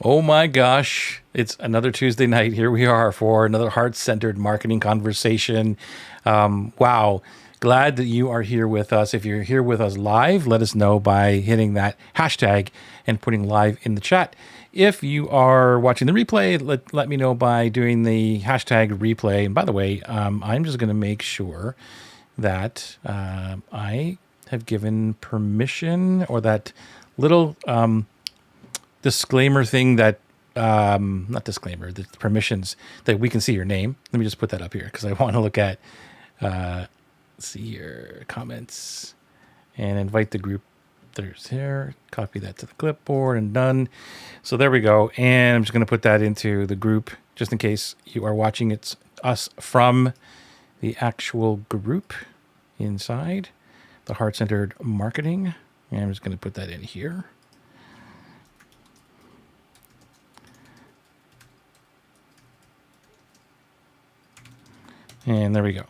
Oh my gosh, it's another Tuesday night. Here we are for another heart centered marketing conversation. Wow. Glad that you are here with us. If you're here with us live, let us know by hitting that hashtag and putting live in the chat. If you are watching the replay, let me know by doing the hashtag replay. And by the way, I'm just going to make sure that I have given permission, or that little disclaimer thing that not disclaimer, the permissions, that we can see your name. Let me just put that up here because I want to look at let's see here, comments, and invite the group. There's here, copy that to the clipboard and done. So there we go. And I'm just going to put that into the group just in case you are watching it's us from the actual group inside the heart-centered marketing. And I'm just going to put that in here. And there we go.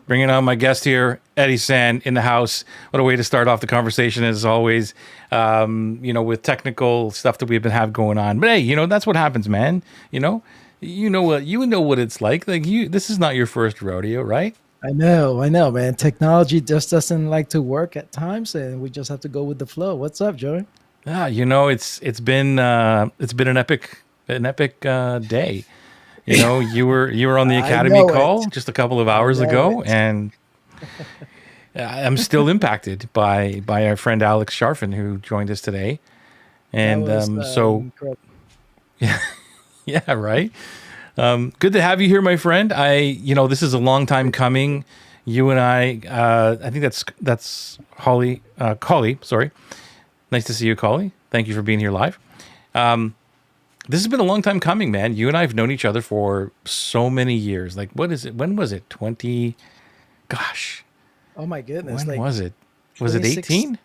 Bringing on my guest here, Eddie San in the house. What a way to start off the conversation, as always, with technical stuff that we've been have going on. But hey, that's what happens, man. You know what it's like. This is not your first rodeo, right? I know, man. Technology just doesn't like to work at times, and we just have to go with the flow. What's up, Joey? It's been an epic day. You were on the Academy call just a couple of hours ago, and I'm still impacted by our friend Alex Sharfin, who joined us today. And yeah, right. Good to have you here, my friend. This is a long time coming. You and I think that's Holly, Collie. Sorry, nice to see you, Collie. Thank you for being here live. This has been a long time coming, man. You and I have known each other for so many years. Like, what is it? When was it? 20? Gosh. Oh my goodness. When was it? Was it 18?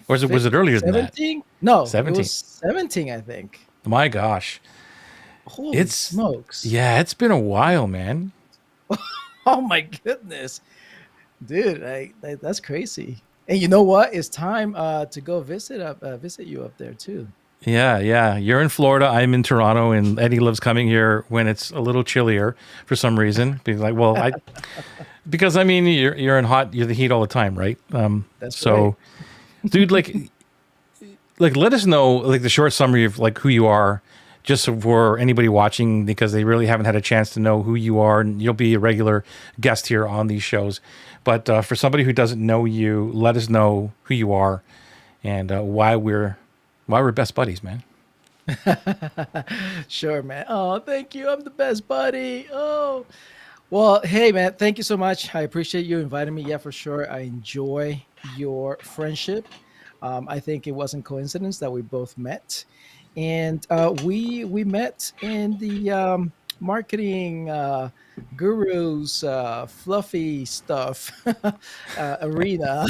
Or was it earlier 17? than that? No, 17. It was 17, I think. My gosh. Holy smokes. Yeah, it's been a while, man. Oh my goodness. Dude, that's crazy. And you know what? It's time to go visit you up there too. Yeah. You're in Florida. I'm in Toronto, and Eddie loves coming here when it's a little chillier for some reason. Because you're you're the heat all the time, right? That's so, right. Dude, let us know the short summary of who you are, just for anybody watching, because they really haven't had a chance to know who you are, and you'll be a regular guest here on these shows. But for somebody who doesn't know you, let us know who you are and why we're best buddies, man. Sure, man. Oh, thank you. I'm the best buddy. Oh, well, hey, man. Thank you so much. I appreciate you inviting me. Yeah, for sure. I enjoy your friendship. I think it wasn't coincidence that we both met, and we met in the marketing gurus, fluffy stuff arena,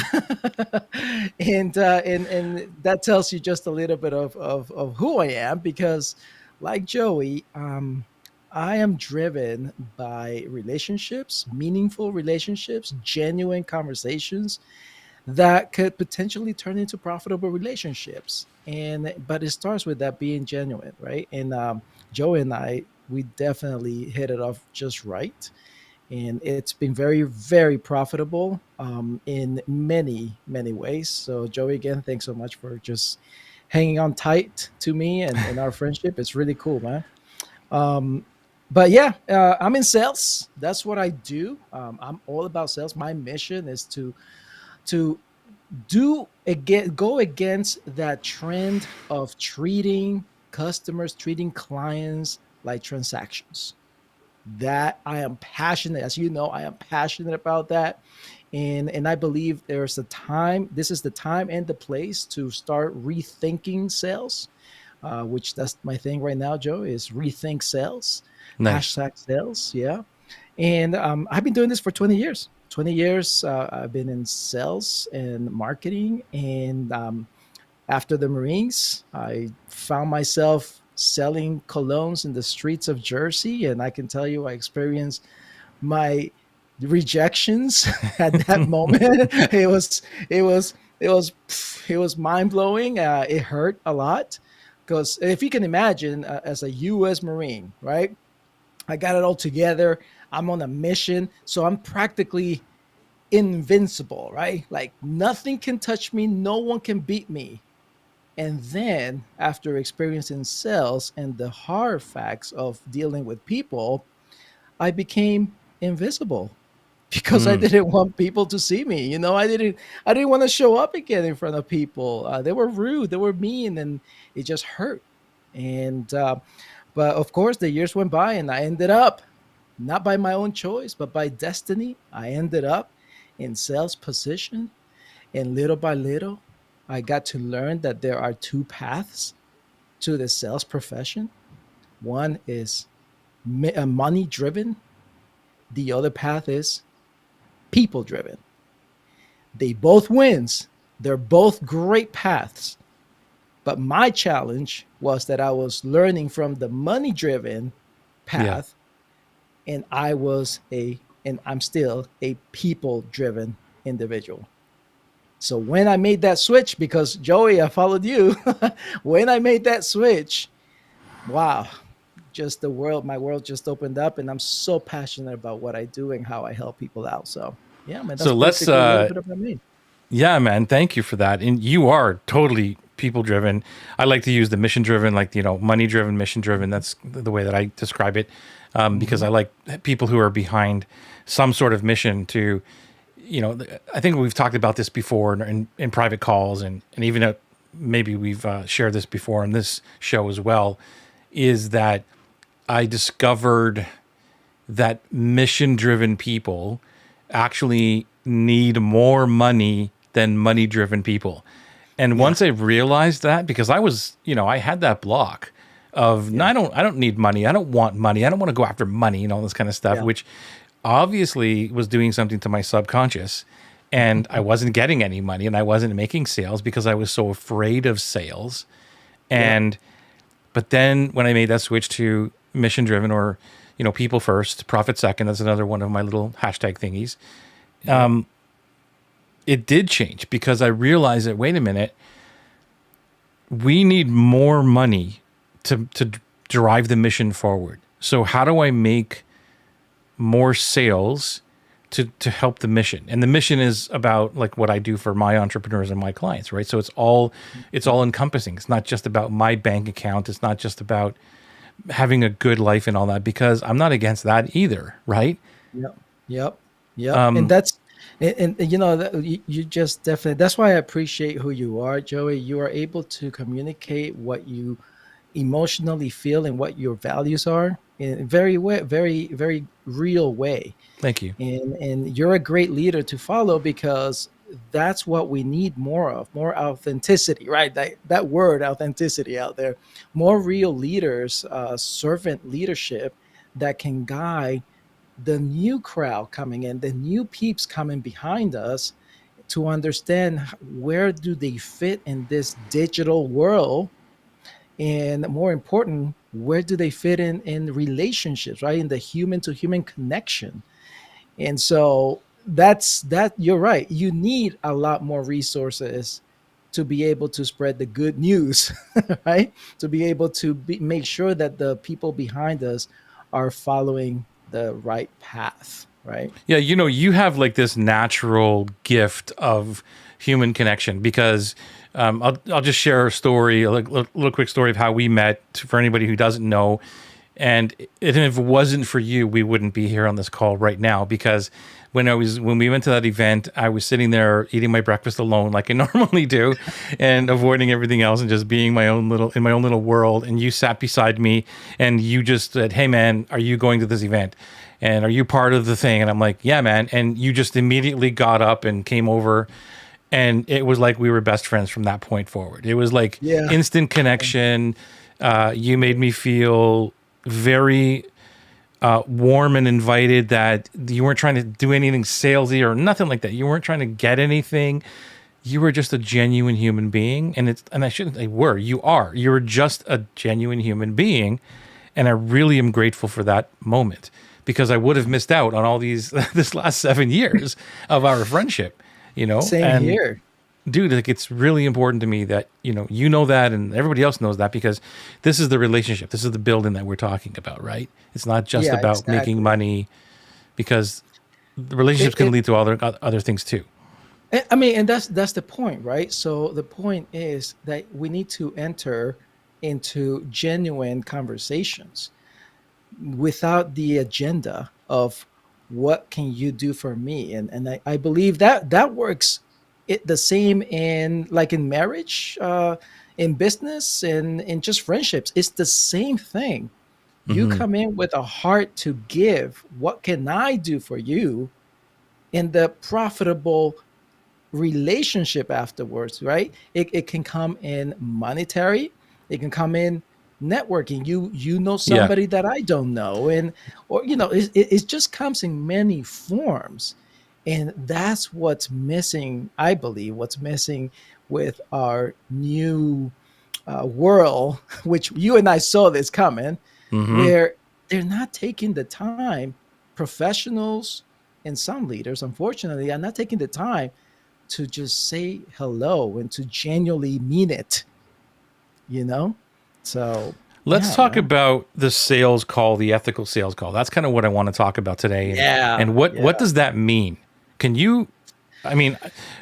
and that tells you just a little bit of who I am, because like Joey, I am driven by relationships, meaningful relationships, genuine conversations that could potentially turn into profitable relationships. But it starts with that being genuine, right? And Joey and I, we definitely hit it off just right, and it's been very, very profitable in many ways. So Joey, again, thanks so much for just hanging on tight to me and our friendship. It's really cool, man. But yeah, I'm in sales. That's what I do. I'm all about sales. My mission is to go against that trend of treating clients like transactions. That I am passionate, as you know, I am passionate about that. And I believe this is the time and the place to start rethinking sales, which that's my thing right now, Joe, is rethink sales. Nice. #sales. Yeah. And I've been doing this for 20 years. 20 years I've been in sales and marketing. And after the Marines, I found myself selling colognes in the streets of Jersey. And I can tell you, I experienced my rejections at that moment. It was mind blowing. It hurt a lot. Because if you can imagine, as a U.S. Marine, right? I got it all together. I'm on a mission, so I'm practically invincible, right? Like nothing can touch me, no one can beat me. And then, after experiencing sales and the hard facts of dealing with people, I became invisible because I Mm, didn't want people to see me. I didn't want to show up again in front of people. They were rude, they were mean, and it just hurt. And but of course, the years went by, and I ended up not by my own choice, but by destiny. I ended up in sales position, and little by little, I got to learn that there are two paths to the sales profession. One is money driven. The other path is people driven. They both wins. They're both great paths. But my challenge was that I was learning from the money driven yeah. path, and I'm still a people driven individual. So when I made that switch, because Joey, I followed you, when I made that switch, wow, just my world just opened up, and I'm so passionate about what I do and how I help people out. So yeah, man, that's So let's basically a little bit about me. yeah, man, thank you for that. And you are totally people driven. I like to use the mission driven, like, money driven, mission driven. That's the way that I describe it. Because Hmm. I like people who are behind some sort of mission to, I think we've talked about this before in private calls, and even maybe we've shared this before on this show as well, is that I discovered that mission driven people actually need more money than money driven people. And Yeah, once I realized that, because I had that block of, no, yeah, I don't need money. I don't want money. I don't want to go after money and all this kind of stuff, yeah. which obviously was doing something to my subconscious. And I wasn't getting any money and I wasn't making sales because I was so afraid of sales. Yep. And but then when I made that switch to mission driven, or, people first, profit second, that's another one of my little hashtag thingies. Yep. It did change because I realized that, wait a minute, we need more money to drive the mission forward. So how do I make more sales to help the mission? And the mission is about, like, what I do for my entrepreneurs and my clients, right? So it's all encompassing. It's not just about my bank account. It's not just about having a good life and all that, because I'm not against that either, right? Yep. Yep. Yep. And you just definitely, that's why I appreciate who you are, Joey. You are able to communicate what you emotionally feel and what your values are in a very, very real way. Thank you. And you're a great leader to follow, because that's what we need more of, more authenticity, right? That word authenticity out there, more real leaders, servant leadership that can guide the new crowd coming in, the new peeps coming behind us, to understand where do they fit in this digital world, and more important, where do they fit in relationships, right, in the human to human connection. And so you're right, you need a lot more resources to be able to spread the good news, right, to be able to make sure that the people behind us are following the right path, right. Yeah, you have like this natural gift of human connection, because I'll just share a story, a little quick story of how we met for anybody who doesn't know. And if it wasn't for you, we wouldn't be here on this call right now, because when we went to that event, I was sitting there eating my breakfast alone, like I normally do, and avoiding everything else and just being in my own little world. And you sat beside me and you just said, "Hey man, are you going to this event? And are you part of the thing?" And I'm like, "Yeah, man." And you just immediately got up and came over. And it was like we were best friends from that point forward. It was like Yeah. instant connection. You made me feel very warm and invited, that you weren't trying to do anything salesy or nothing like that. You weren't trying to get anything. You were just a genuine human being. And I shouldn't say were, you are. You're just a genuine human being. And I really am grateful for that moment, because I would have missed out on all this last 7 years of our friendship, Same and here. dude, like it's really important to me that you know that, and everybody else knows that, because this is the relationship, this is the building that we're talking about, right? It's not just Yeah, about making exactly. money, because the relationships It, can it lead to other things too. I mean, and that's the point, right? So the point is that we need to enter into genuine conversations without the agenda of what can you do for me, and I believe that that works the same in like in marriage, in business, and in just friendships. It's the same thing. You Hmm. come in with a heart to give, what can I do for you, in the profitable relationship afterwards, right? It can come in monetary, it can come in networking. You know Yeah. somebody that I don't know, and or it just comes in many forms, and that's what's missing. I believe what's missing with our new world, which you and I saw this coming, Hmm. where they're not taking the time. Professionals and some leaders, unfortunately, are not taking the time to just say hello and to genuinely mean it, you know? So, Let's yeah, talk man. about the sales call, the ethical sales call. That's kind of what I want to talk about today. And Yeah, what yeah. does that mean? Can you, I mean,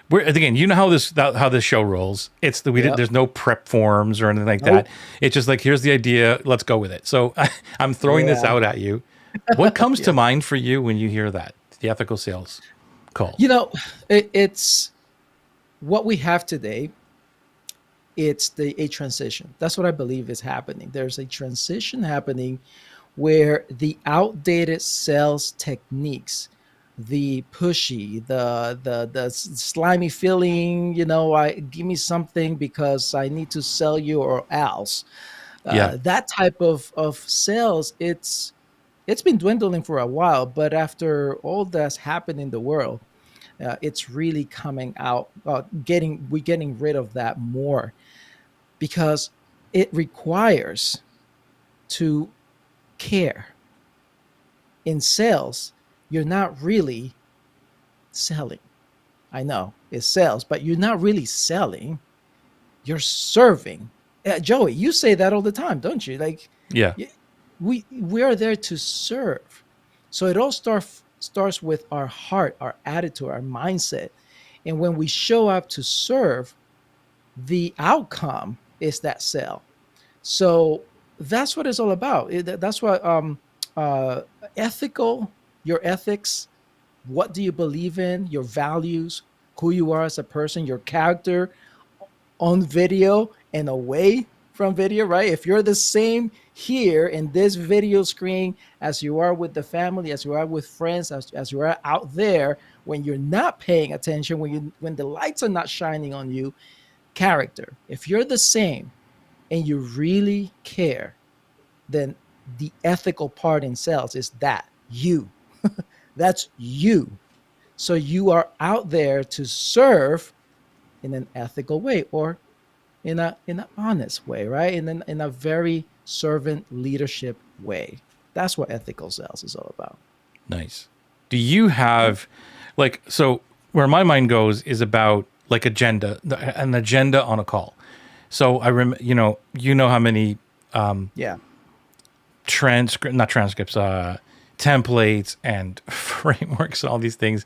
we're again, you know how this show rolls. It's Yep. there's no prep forms or anything like that. Nope. It's just like, here's the idea, let's go with it. So I'm throwing this Yeah. out at you. What comes to Yeah. mind for you when you hear that? The ethical sales call. You know, it's what we have today. It's the a transition. That's what I believe is happening. There's a transition happening where the outdated sales techniques, the pushy, the slimy feeling, I give me something because I need to sell you or else. Yeah. That type of sales, it's been dwindling for a while, but after all that's happened in the world, it's really coming out. We're getting rid of that more because it requires to care. In sales, you're not really selling. I know it's sales, but you're not really selling. You're serving. Joey, you say that all the time, don't you? Like, Yeah. y- we are there to serve. So it all starts with our heart, our attitude, our mindset, and when we show up to serve, the outcome is that sale. So that's what it's all about. That's what uh, ethical, your ethics, what do you believe in, your values, who you are as a person, your character on video and away from video, right? If you're the same here in this video screen as you are with the family, as you are with friends, as you are out there, when you're not paying attention, when the lights are not shining on you, character. If you're the same and you really care, then the ethical part in sales is that you. That's you. So you are out there to serve in an ethical way, or in an honest way, right? In a very servant leadership way. That's what ethical sales is all about. Nice. Do you Yeah. have, like, so where my mind goes is about like agenda, an agenda on a call. So you know how many Yeah. not transcripts, templates and frameworks, all these things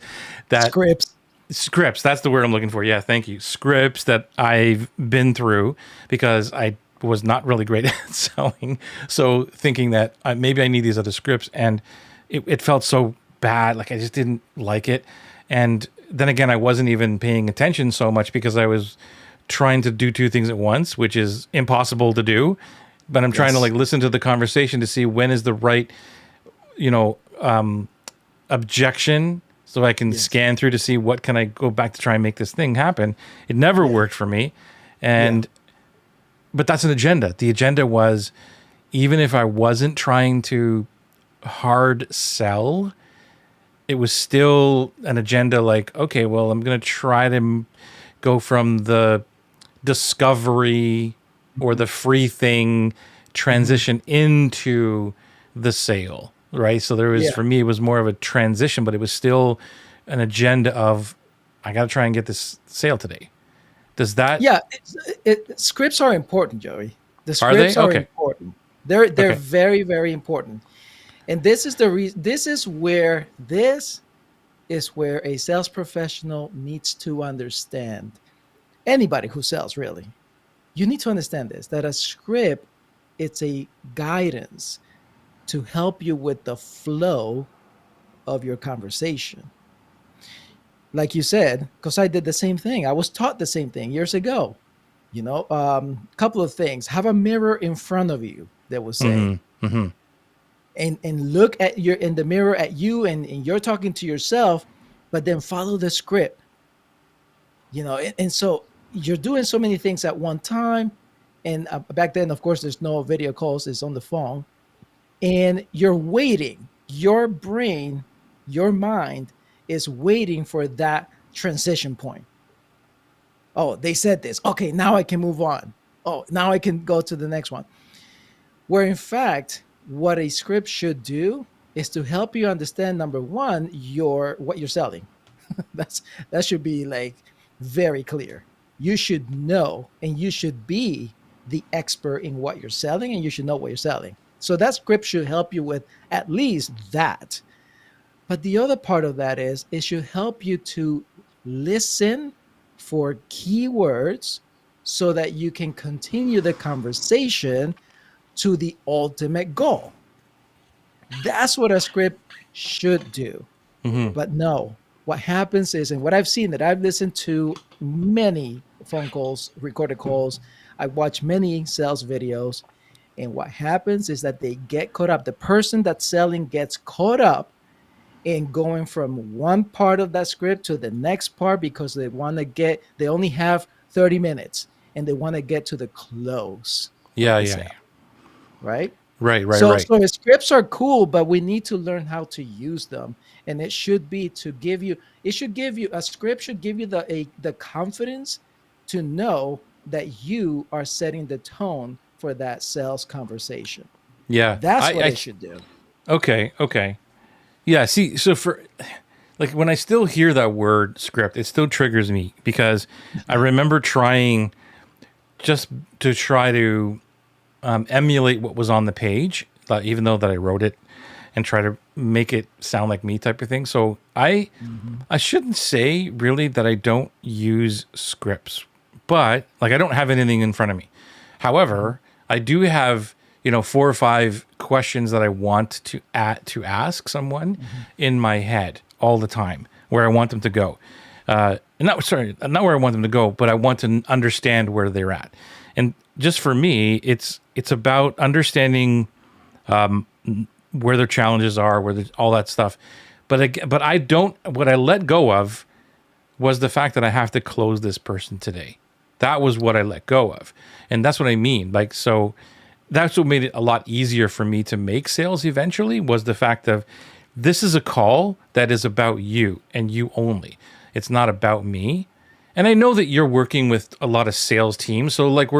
that Scripts. scripts, that's the word I'm looking for. Yeah, thank you. Scripts that I've been through because I was not really great at selling. So thinking that maybe I need these other scripts, and it felt so bad. Like I just didn't like it. And then again, I wasn't even paying attention so much because I was trying to do two things at once, which is impossible to do. But I'm trying to like Yes. listen to the conversation to see when is the right, you know, objection, so I can Yes. scan through to see what can I go back to try and make this thing happen. It never Yeah. worked for me. Yeah. And but that's an agenda. The agenda was, even if I wasn't trying to hard sell, it was still an agenda, like, okay, well, I'm going to try to go from the discovery or Mhm. the free thing Mhm. transition into the sale, right? So there was, Yeah. for me, it was more of a transition, but it was still an agenda of, I got to try and get this sale today. Does that, Yeah, scripts are important, Joey. The are they? scripts are Okay. important. They're Okay. very, very important. And this is the reason. This is where a sales professional needs to understand. Anybody who sells, really, you need to understand this: that a script, it's a guidance to help you with the flow of your conversation. Like you said, because I did the same thing. I was taught the same thing years ago. Couple of things: have a mirror in front of you, they will say, Mm-hmm. Mm-hmm. and look at your in the mirror at you, and you're talking to yourself, but then follow the script. And so you're doing so many things at one time. And back then, of course, there's no video calls, it's on the phone, and you're waiting. Your brain, your mind is waiting for that transition point. Oh, they said this. Okay, now I can move on. Oh, now I can go to the next one. Where in fact, what a script should do is to help you understand, number one, your what you're selling. That's that should be like very clear. You should know, and you should be the expert in what you're selling, and you should know what you're selling. So that script should help you with at least that. But the other part of that is it should help you to listen for keywords so that you can continue the conversation to the ultimate goal. That's what a script should do. Mm-hmm. But no, what happens is, and what I've seen, that I've listened to many phone calls, recorded calls, I watch many sales videos, and what happens is that they get caught up. The person that's selling gets caught up in going from one part of that script to the next part because they only have 30 minutes and they want to get to the close of Yeah. the Yeah. sale, right? Right. Right. So, Right. so the scripts are cool, but we need to learn how to use them. And it should be to give you, it should give you a script should give you the confidence to know that you are setting the tone for that sales conversation. Yeah. That's what it should do. Okay. Okay. Yeah. See, so for like when I still hear that word script, it still triggers me because I remember trying just to try to emulate what was on the page, even though that I wrote it, and try to make it sound like me type of thing. So Mhm. I shouldn't say really that I don't use scripts, but like I don't have anything in front of me. Mhm. However, I do have, 4 or 5 questions that I want to ask someone Mhm. in my head all the time where I want them to go. Not where I want them to go, but I want to understand where they're at. And just for me, it's about understanding where their challenges are, all that stuff. But I don't. What I let go of was the fact that I have to close this person today. That was what I let go of, and that's what I mean. Like so, that's what made it a lot easier for me to make sales eventually. Was the fact of this is a call that is about you and you only. It's not about me. And I know that you're working with a lot of sales teams, so like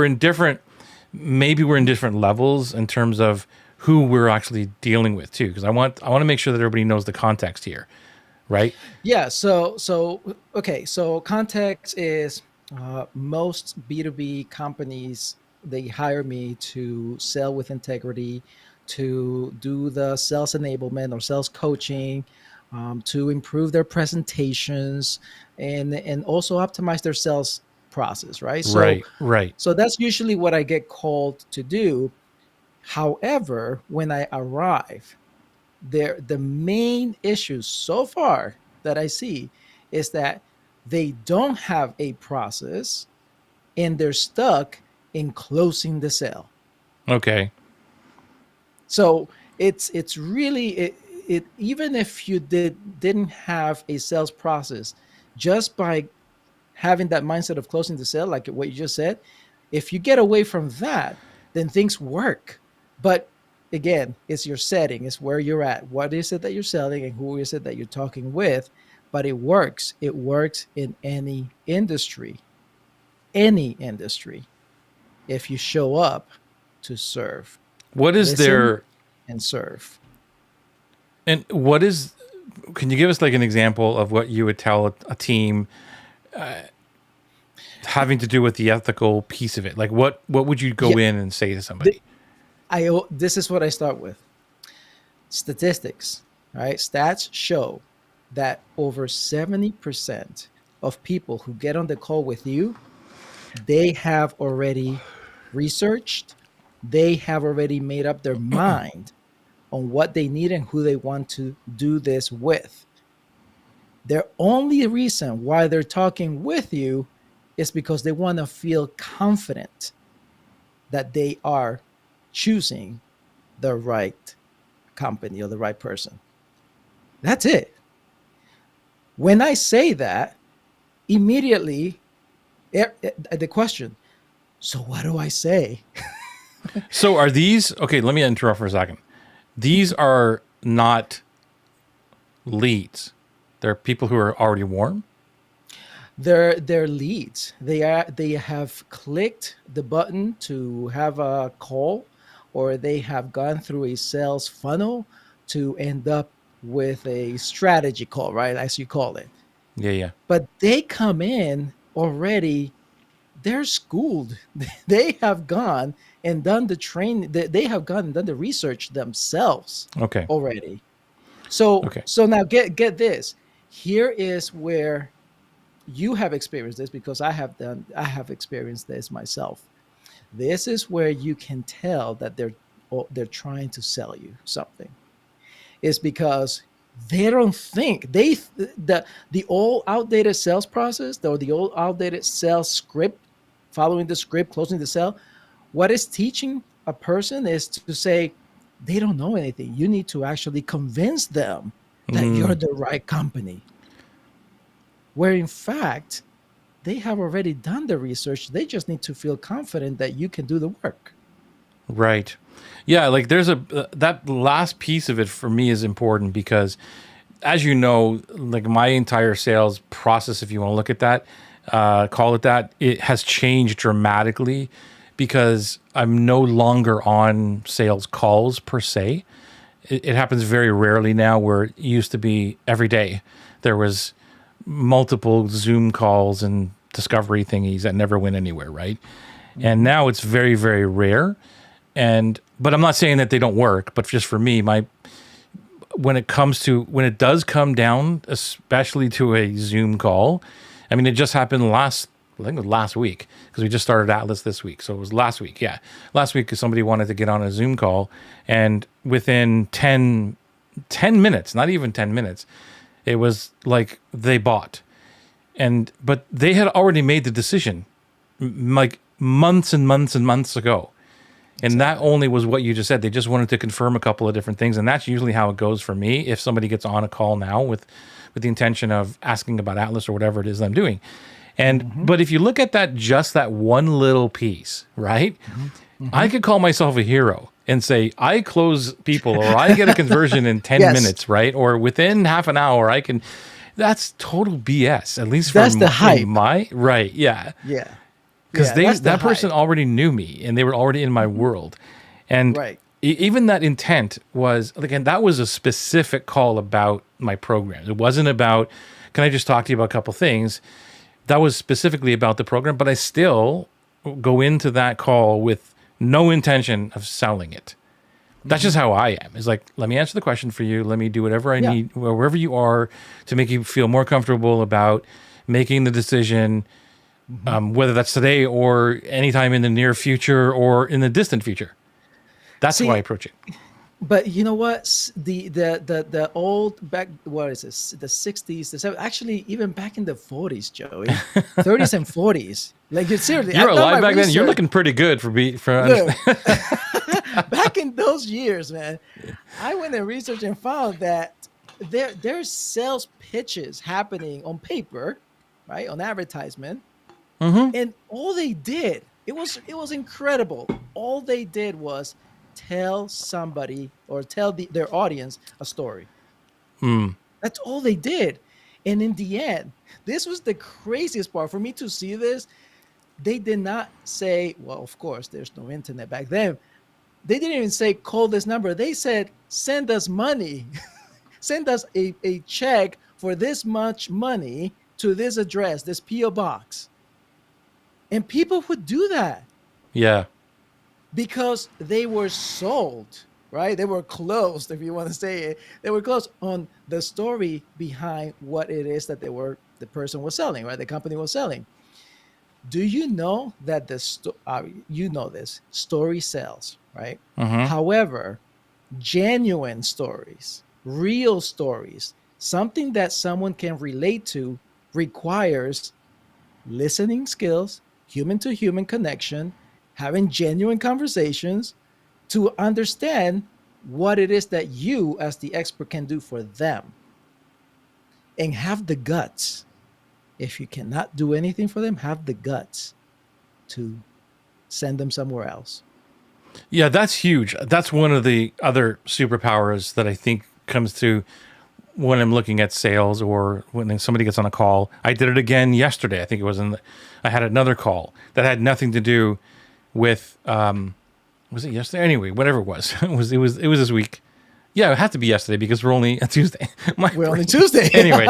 maybe we're in different levels in terms of who we're actually dealing with too, because I want to make sure that everybody knows the context here, right? Yeah. So okay. So context is most B2B companies, they hire me to sell with integrity, to do the sales enablement or sales coaching, to improve their presentations, and also optimize their sales process. Right. So Right, right. so that's usually what I get called to do. However, when I arrive, the main issue so far that I see is that they don't have a process, and they're stuck in closing the sale. Okay. So it's really even if you didn't have a sales process, just by having that mindset of closing the sale, like what you just said, if you get away from that, then things work. But again, it's your setting, it's where you're at. What is it that you're selling, and who is it that you're talking with? But it works. It works in any industry, if you show up to serve, What is listen, there and serve. and what is can you give us like an example of what you would tell a team having to do with the ethical piece of it. Like what would you go Yeah, in and say to th- somebody? this is what I start with. Statistics, right? Stats show that over 70% of people who get on the call with you, they have already researched, they have already made up their mind on what they need and who they want to do this with. Their only reason why they're talking with you is because they want to feel confident that they are choosing the right company or the right person. That's it. When I say that, immediately the question, so what do I say? So are these okay? Let me interrupt for a second. These are not leads. They're people who are already warm. They're leads. They have clicked the button to have a call, or they have gone through a sales funnel to end up with a strategy call, right? As you call it. Yeah, yeah. But they come in already, they're schooled. They have gone and done the training. They have gone and done the research themselves Okay. already. So Okay. so now get this. Here is where you have experienced this, because I have experienced this myself. This is where you can tell that they're trying to sell you something. Is because they don't think the old outdated sales process, or the old outdated sales script, following the script, closing the sale, what is teaching a person is to say they don't know anything. You need to actually convince them that you're Mm, the right company, where in fact they have already done the research. They just need to feel confident that you can do the work. right. Yeah, like there's a that last piece of it for me is important because as you know, like my entire sales process, if you want to look at that, call it that, it has changed dramatically because I'm no longer on sales calls per se. It happens very rarely now, where it used to be every day. There was multiple Zoom calls and discovery thingies that never went anywhere, right? And Mhm. now it's very, very rare. And but I'm not saying that they don't work, but just for me, my when it does come down, especially to a Zoom call, I mean, it just happened I think it was last week because we just started Atlas this week. So it was last week. Yeah. Last week, somebody wanted to get on a Zoom call, and within 10 minutes, not even 10 minutes, it was like they bought. But they had already made the decision like months and months and months ago. And that Exactly. only was what you just said. They just wanted to confirm a couple of different things. And that's usually how it goes for me. If somebody gets on a call now with the intention of asking about Atlas or whatever it is I'm doing. Hmm. But if you look at that, just that one little piece, right? Hmm. I Hmm. could call myself a hero and say, I close people or I get a conversion in 10 Yes, minutes, right? Or within half an hour, that's total BS, at least that's the in hype. my, right. Yeah, Yeah, because yeah, that's the that person hype. already knew me and they were already in my Mhm. world, and Right. even that intent was, again, that was a specific call about my program. It wasn't about, can I just talk to you about a couple things. That was specifically about the program, but I still go into that call with no intention of selling it. That's just Hmm. how I am. It's like, let me answer the question for you. Let me do whatever I Yeah. need, wherever you are, to make you feel more comfortable about making the decision, Hmm. whether that's today or anytime in the near future or in the distant future. That's how I See, approach it. but you know what? The old back, what is this? The 60s, the 70s, actually even back in the 40s, Joey, 30s and 40s. Like seriously, You were I've done my alive back then. You're research. looking pretty good for Look, understand. back in those years, man, I went and researched and found that there's sales pitches happening on paper, right, on advertisement, and all they did, it was incredible. All they did was tell somebody, or tell their audience a story. That's all they did. And in the end, this was the craziest part for me to see this. They did not say, well, of course, there's no internet back then. They didn't even say, call this number. They said, send us money. Send us a check for this much money to this address, this P.O. box. And people would do that Yeah. because they were sold, right? They were closed, if you want to say it. They were closed on the story behind what it is that the person was selling, right? The company was selling. Do you know that you know this story sells, right? Mm-hmm. However, genuine stories, real stories, something that someone can relate to requires listening skills, human to human connection, having genuine conversations to understand what it is that you, as the expert, can do for them and have the guts. If you cannot do anything for them, have the guts to send them somewhere else. Yeah, that's huge. That's one of the other superpowers that I think comes through when I'm looking at sales or when somebody gets on a call. I did it again yesterday. I think it was I had another call that had nothing to do with, was it yesterday? Anyway, whatever it was, it was this week. Yeah, it had to be yesterday because we're only a Tuesday. We're on a Tuesday. Anyway,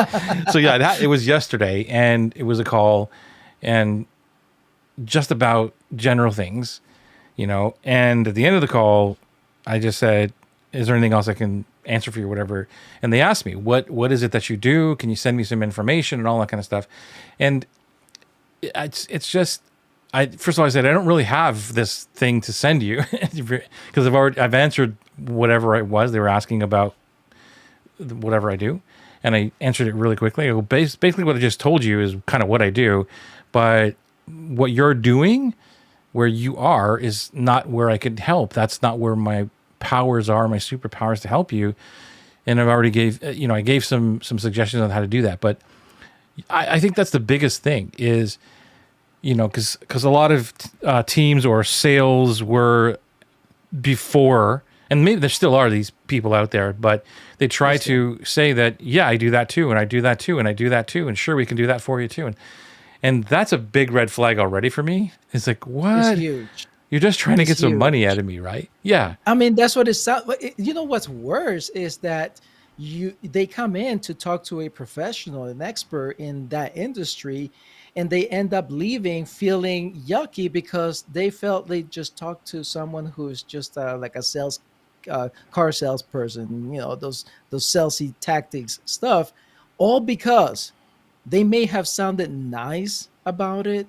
so yeah, it was yesterday, and it was a call, and just about general things, And at the end of the call, I just said, "Is there anything else I can answer for you, whatever?" And they asked me, "What is it that you do? Can you send me some information and all that kind of stuff?" And it's just, first of all, I said, I don't really have this thing to send you because I've answered whatever it was they were asking about, whatever I do, and I answered it really quickly. I go, basically what I just told you is kind of what I do, but what you're doing where you are is not where I could help. That's not where my powers are, my superpowers to help you. And I've already I gave some suggestions on how to do that. But I think that's the biggest thing is, because a lot of teams or sales were before, and maybe there still are these people out there, but they try to say that, yeah, I do that too, and I do that too, and I do that too, and sure, we can do that for you too. And that's a big red flag already for me. It's like, what? It's huge. You're just trying to get some Huge. money out of me, right? Yeah. I mean, that's what it sounds. You know what's worse is that they come in to talk to a professional, an expert in that industry, and they end up leaving feeling yucky because they felt they just talked to someone who's just like a car salesperson. Those salesy tactics stuff, all because they may have sounded nice about it,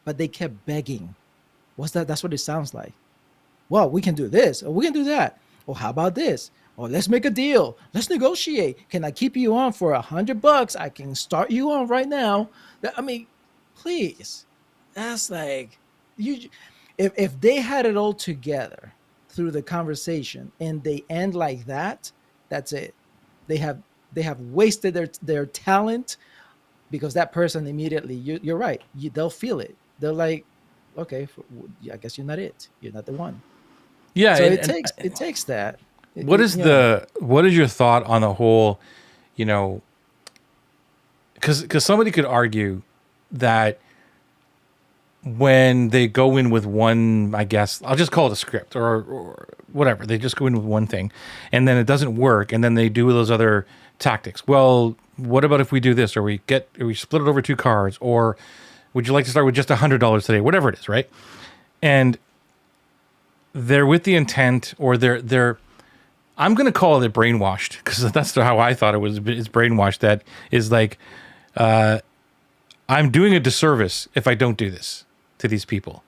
but they kept begging. What's that? That's what it sounds like. Well, we can do this, or we can do that. Or how about this? Or let's make a deal. Let's negotiate. Can I keep you on for $100? I can start you on right now. I mean, please. That's like you. If they had it all together through the conversation and they end like that, that's it. They have wasted their talent because that person immediately. You're right. They'll feel it. They're like, okay, I guess you're not it. You're not the one. Yeah. So it takes that. What is your thought on the whole, because somebody could argue that when they go in with one, I guess I'll just call it a script or whatever, they just go in with one thing and then it doesn't work. And then they do those other tactics. Well, what about if we do this, or we split it over two cards, or would you like to start with just $100 today? Whatever it is. Right. And they're with the intent, or they're I'm going to call it brainwashed, because that's how I thought it was. It's brainwashed. That is like, I'm doing a disservice if I don't do this to these people.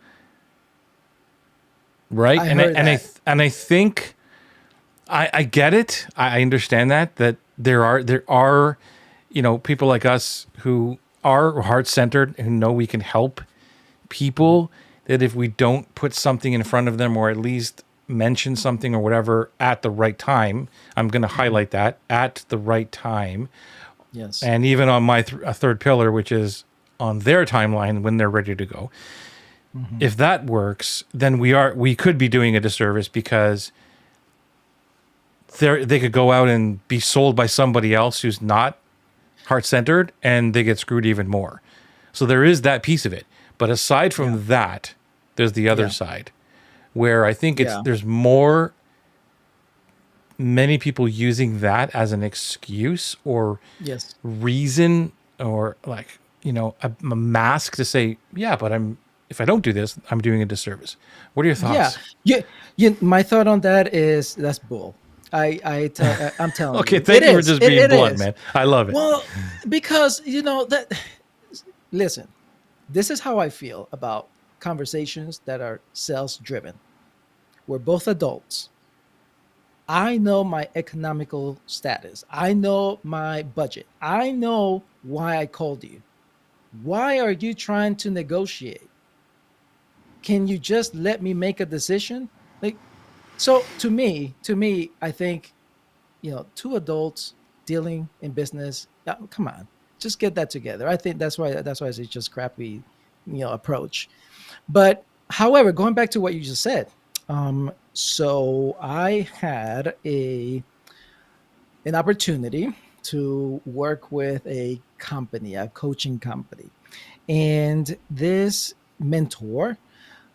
Right. And I think I get it. I understand that there are, people like us who are heart-centered, who know we can help people, that if we don't put something in front of them, or at least mention something or whatever at the right time, I'm going to highlight that, at the right time. Yes. And even on my third pillar, which is on their timeline when they're ready to go. Mm-hmm. If that works, then we could be doing a disservice, because they could go out and be sold by somebody else who's not heart-centered, and they get screwed even more. So there is that piece of it. But aside from that, there's the other side, where I think there's many people using that as an excuse or reason, or like, a mask to say, yeah, but I'm if I don't do this, I'm doing a disservice. What are your Yeah, thoughts? my thought on that is that's bull. I'm telling Okay, you, it thank you for is. just being It blunt, is. man. I love it. Well, because that. Listen, this is how I feel about conversations that are sales driven. We're both adults. I know my economical status. I know my budget. I know why I called you. Why are you trying to negotiate? Can you just let me make a decision? Like, so to me, I think, two adults dealing in business, come on, just get that together. I think that's why it's just crappy, approach. But however, going back to what you just said, so I had an opportunity to work with a company, a coaching company, and this mentor,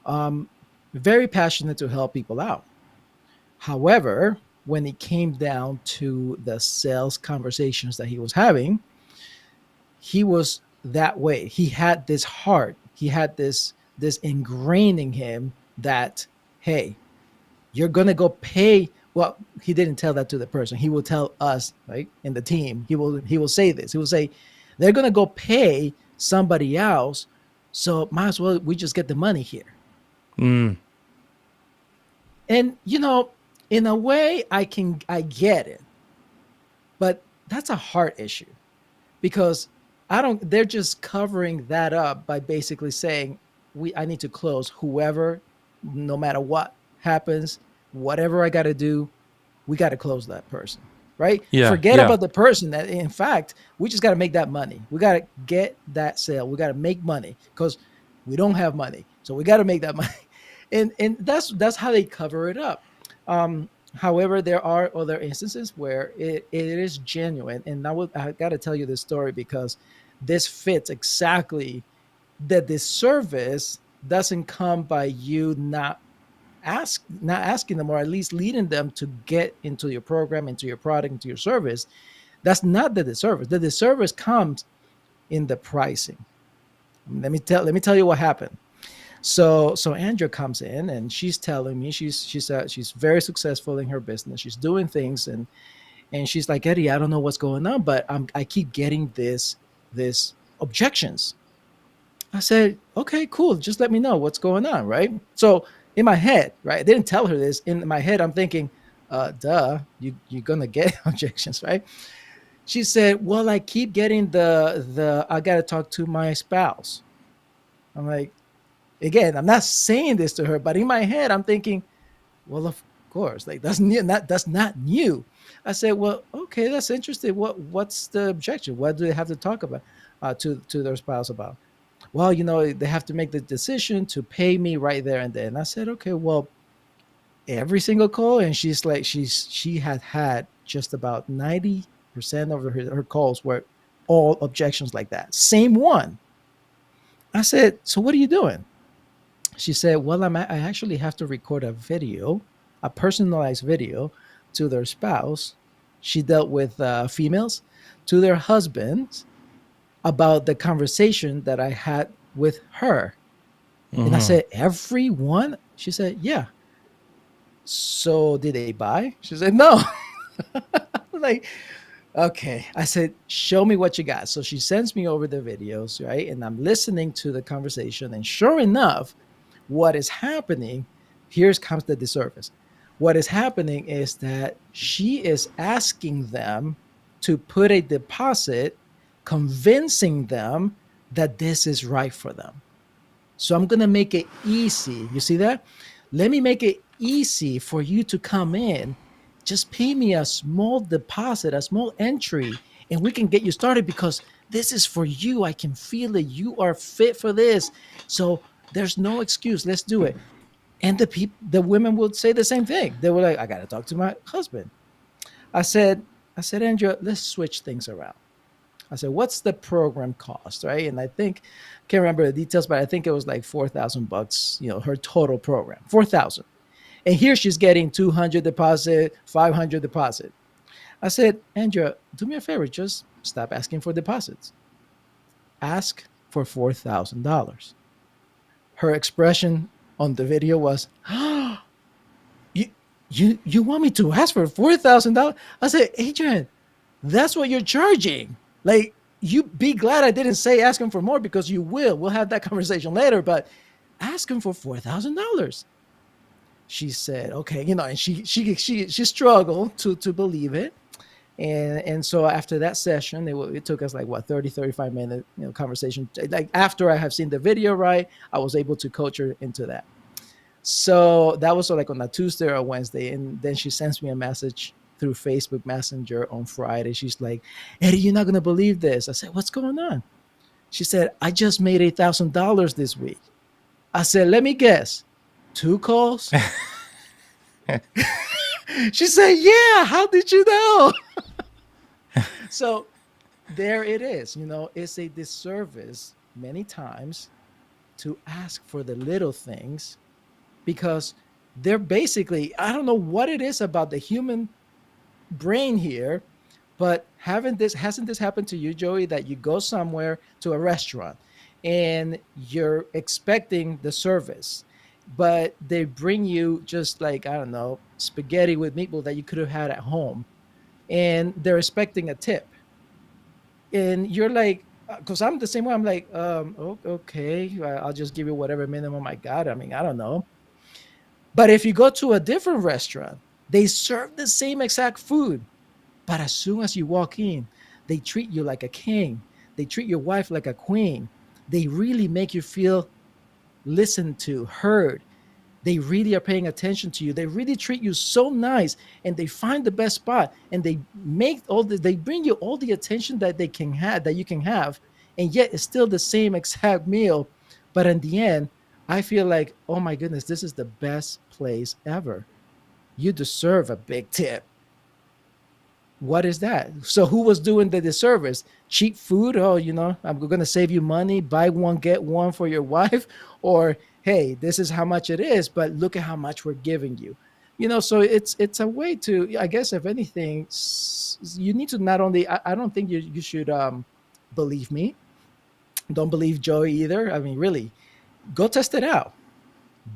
um, very passionate to help people out. However, when it came down to the sales conversations that he was having, he was that way. He had this heart. He had this ingrained in him that, hey, you're gonna go pay. Well, he didn't tell that to the person. He will tell us, right, in the team. He will say this. He will say, they're gonna go pay somebody else, so might as well we just get the money here. Mm, And in a way, I get it, but that's a heart issue because I don't. They're just covering that up by basically saying I need to close whoever, no matter what happens, whatever I got to do, we got to close that person, right? yeah, Forget yeah. about the person. That in fact, we just got to make that money. We got to get that sale. We got to make money because we don't have money, so we got to make that money. And that's how they cover it up. However, there are other instances where it is genuine, and I got to tell you this story because this fits exactly that this service doesn't come by you not asking them, or at least leading them to get into your program, into your product, into your service. That's not the disservice. The disservice comes in the pricing. Let me tell you what happened. So Andrea comes in and she's telling me she's very successful in her business. She's doing things, and she's like, Eddie, I don't know what's going on, but I keep getting this objections. I said, okay, cool. Just let me know what's going on, right? So in my head, right, I didn't tell her this. In my head, I'm thinking, duh, you're gonna get objections, right? She said, well, I keep getting the I gotta talk to my spouse. I'm like, again, I'm not saying this to her, but in my head, I'm thinking, well, of course, like that's new, that's not new. I said, well, okay, that's interesting. What's the objection? What do they have to talk about to their spouse about? Well, they have to make the decision to pay me right there and then. I said, okay, well, every single call, and she's like, she had just about 90% of her calls were all objections like that. Same one. I said, so what are you doing? She said, well, I actually have to record a video, a personalized video to their spouse. She dealt with females, to their husbands, about the conversation that I had with her. And I Hmm. said, everyone? She said, yeah. So did they buy? She said, no. Like, okay. I said, show me what you got. So she sends me over the videos, right? And I'm listening to the conversation. And sure enough, what is happening, here comes the disservice. What is happening is that she is asking them to put a deposit, convincing them that this is right for them. So I'm going to make it easy. You see that? Let me make it easy for you to come in. Just pay me a small deposit, a small entry, and we can get you started because this is for you. I can feel it. You are fit for this. So there's no excuse. Let's do it. And the women would say the same thing. They were like, I got to talk to my husband. I said, Andrea, let's switch things around. I said, what's the program cost, right? And I think, can't remember the details, but I think it was like $4,000, her total program, 4,000. And here she's getting 200 deposit, 500 deposit. I said, Andrea, do me a favor, just stop asking for deposits. Ask for $4,000. her expression on the video was, you you want me to ask for $4,000? I said, Adrian, that's what you're charging. Like, you be glad I didn't say ask him for more, because you will. We'll have that conversation later, but ask him for $4,000. She said, okay, and she struggled to believe it. And so after that session, it took us like what, 30-35 minute conversation. Like, after I have seen the video, right, I was able to coach her into that. So that was like on a Tuesday or a Wednesday. And then she sends me a message through Facebook Messenger on Friday. She's like, Eddie, you're not going to believe this. I said, what's going on? She said, I just made $8,000 this week. I said, let me guess, 2 calls? She said, yeah, how did you know? So there it is. It's a disservice many times to ask for the little things, because they're basically, I don't know what it is about the human brain here, but hasn't this happened to you, Joey, that you go somewhere to a restaurant and you're expecting the service, but they bring you just like, I don't know, spaghetti with meatball that you could have had at home, and they're expecting a tip, and you're like, because I'm the same way, I'm like, okay, I'll just give you whatever minimum I got. I mean, I don't know. But if you go to a different restaurant, they serve the same exact food, but as soon as you walk in, they treat you like a king. They treat your wife like a queen. They really make you feel listened to, heard. They really are paying attention to you. They really treat you so nice, and they find the best spot, and they bring you all the attention that you can have, and yet it's still the same exact meal. But in the end, I feel like, oh my goodness, this is the best place ever. You deserve a big tip. What is that? So who was doing the disservice? Cheap food? Oh, I'm going to save you money. Buy one, get one for your wife. Or, hey, this is how much it is, but look at how much we're giving you. So it's a way to, I guess, if anything, you need to not only, I don't think you should believe me. Don't believe Joey either. I mean, really, go test it out.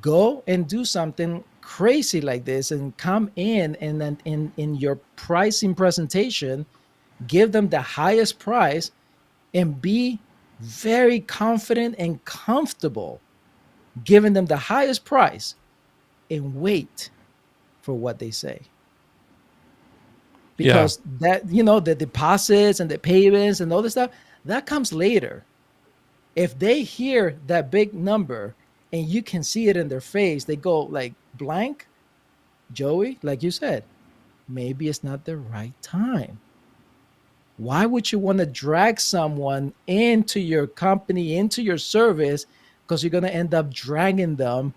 Go and do something crazy like this, and come in, and then in your pricing presentation, give them the highest price, and be very confident and comfortable giving them the highest price, and wait for what they say. Because that, the deposits and the payments and all this stuff, that comes later. If they hear that big number and you can see it in their face, they go like blank. Joey, like you said, maybe it's not the right time. Why would you want to drag someone into your company, into your service? Because you're going to end up dragging them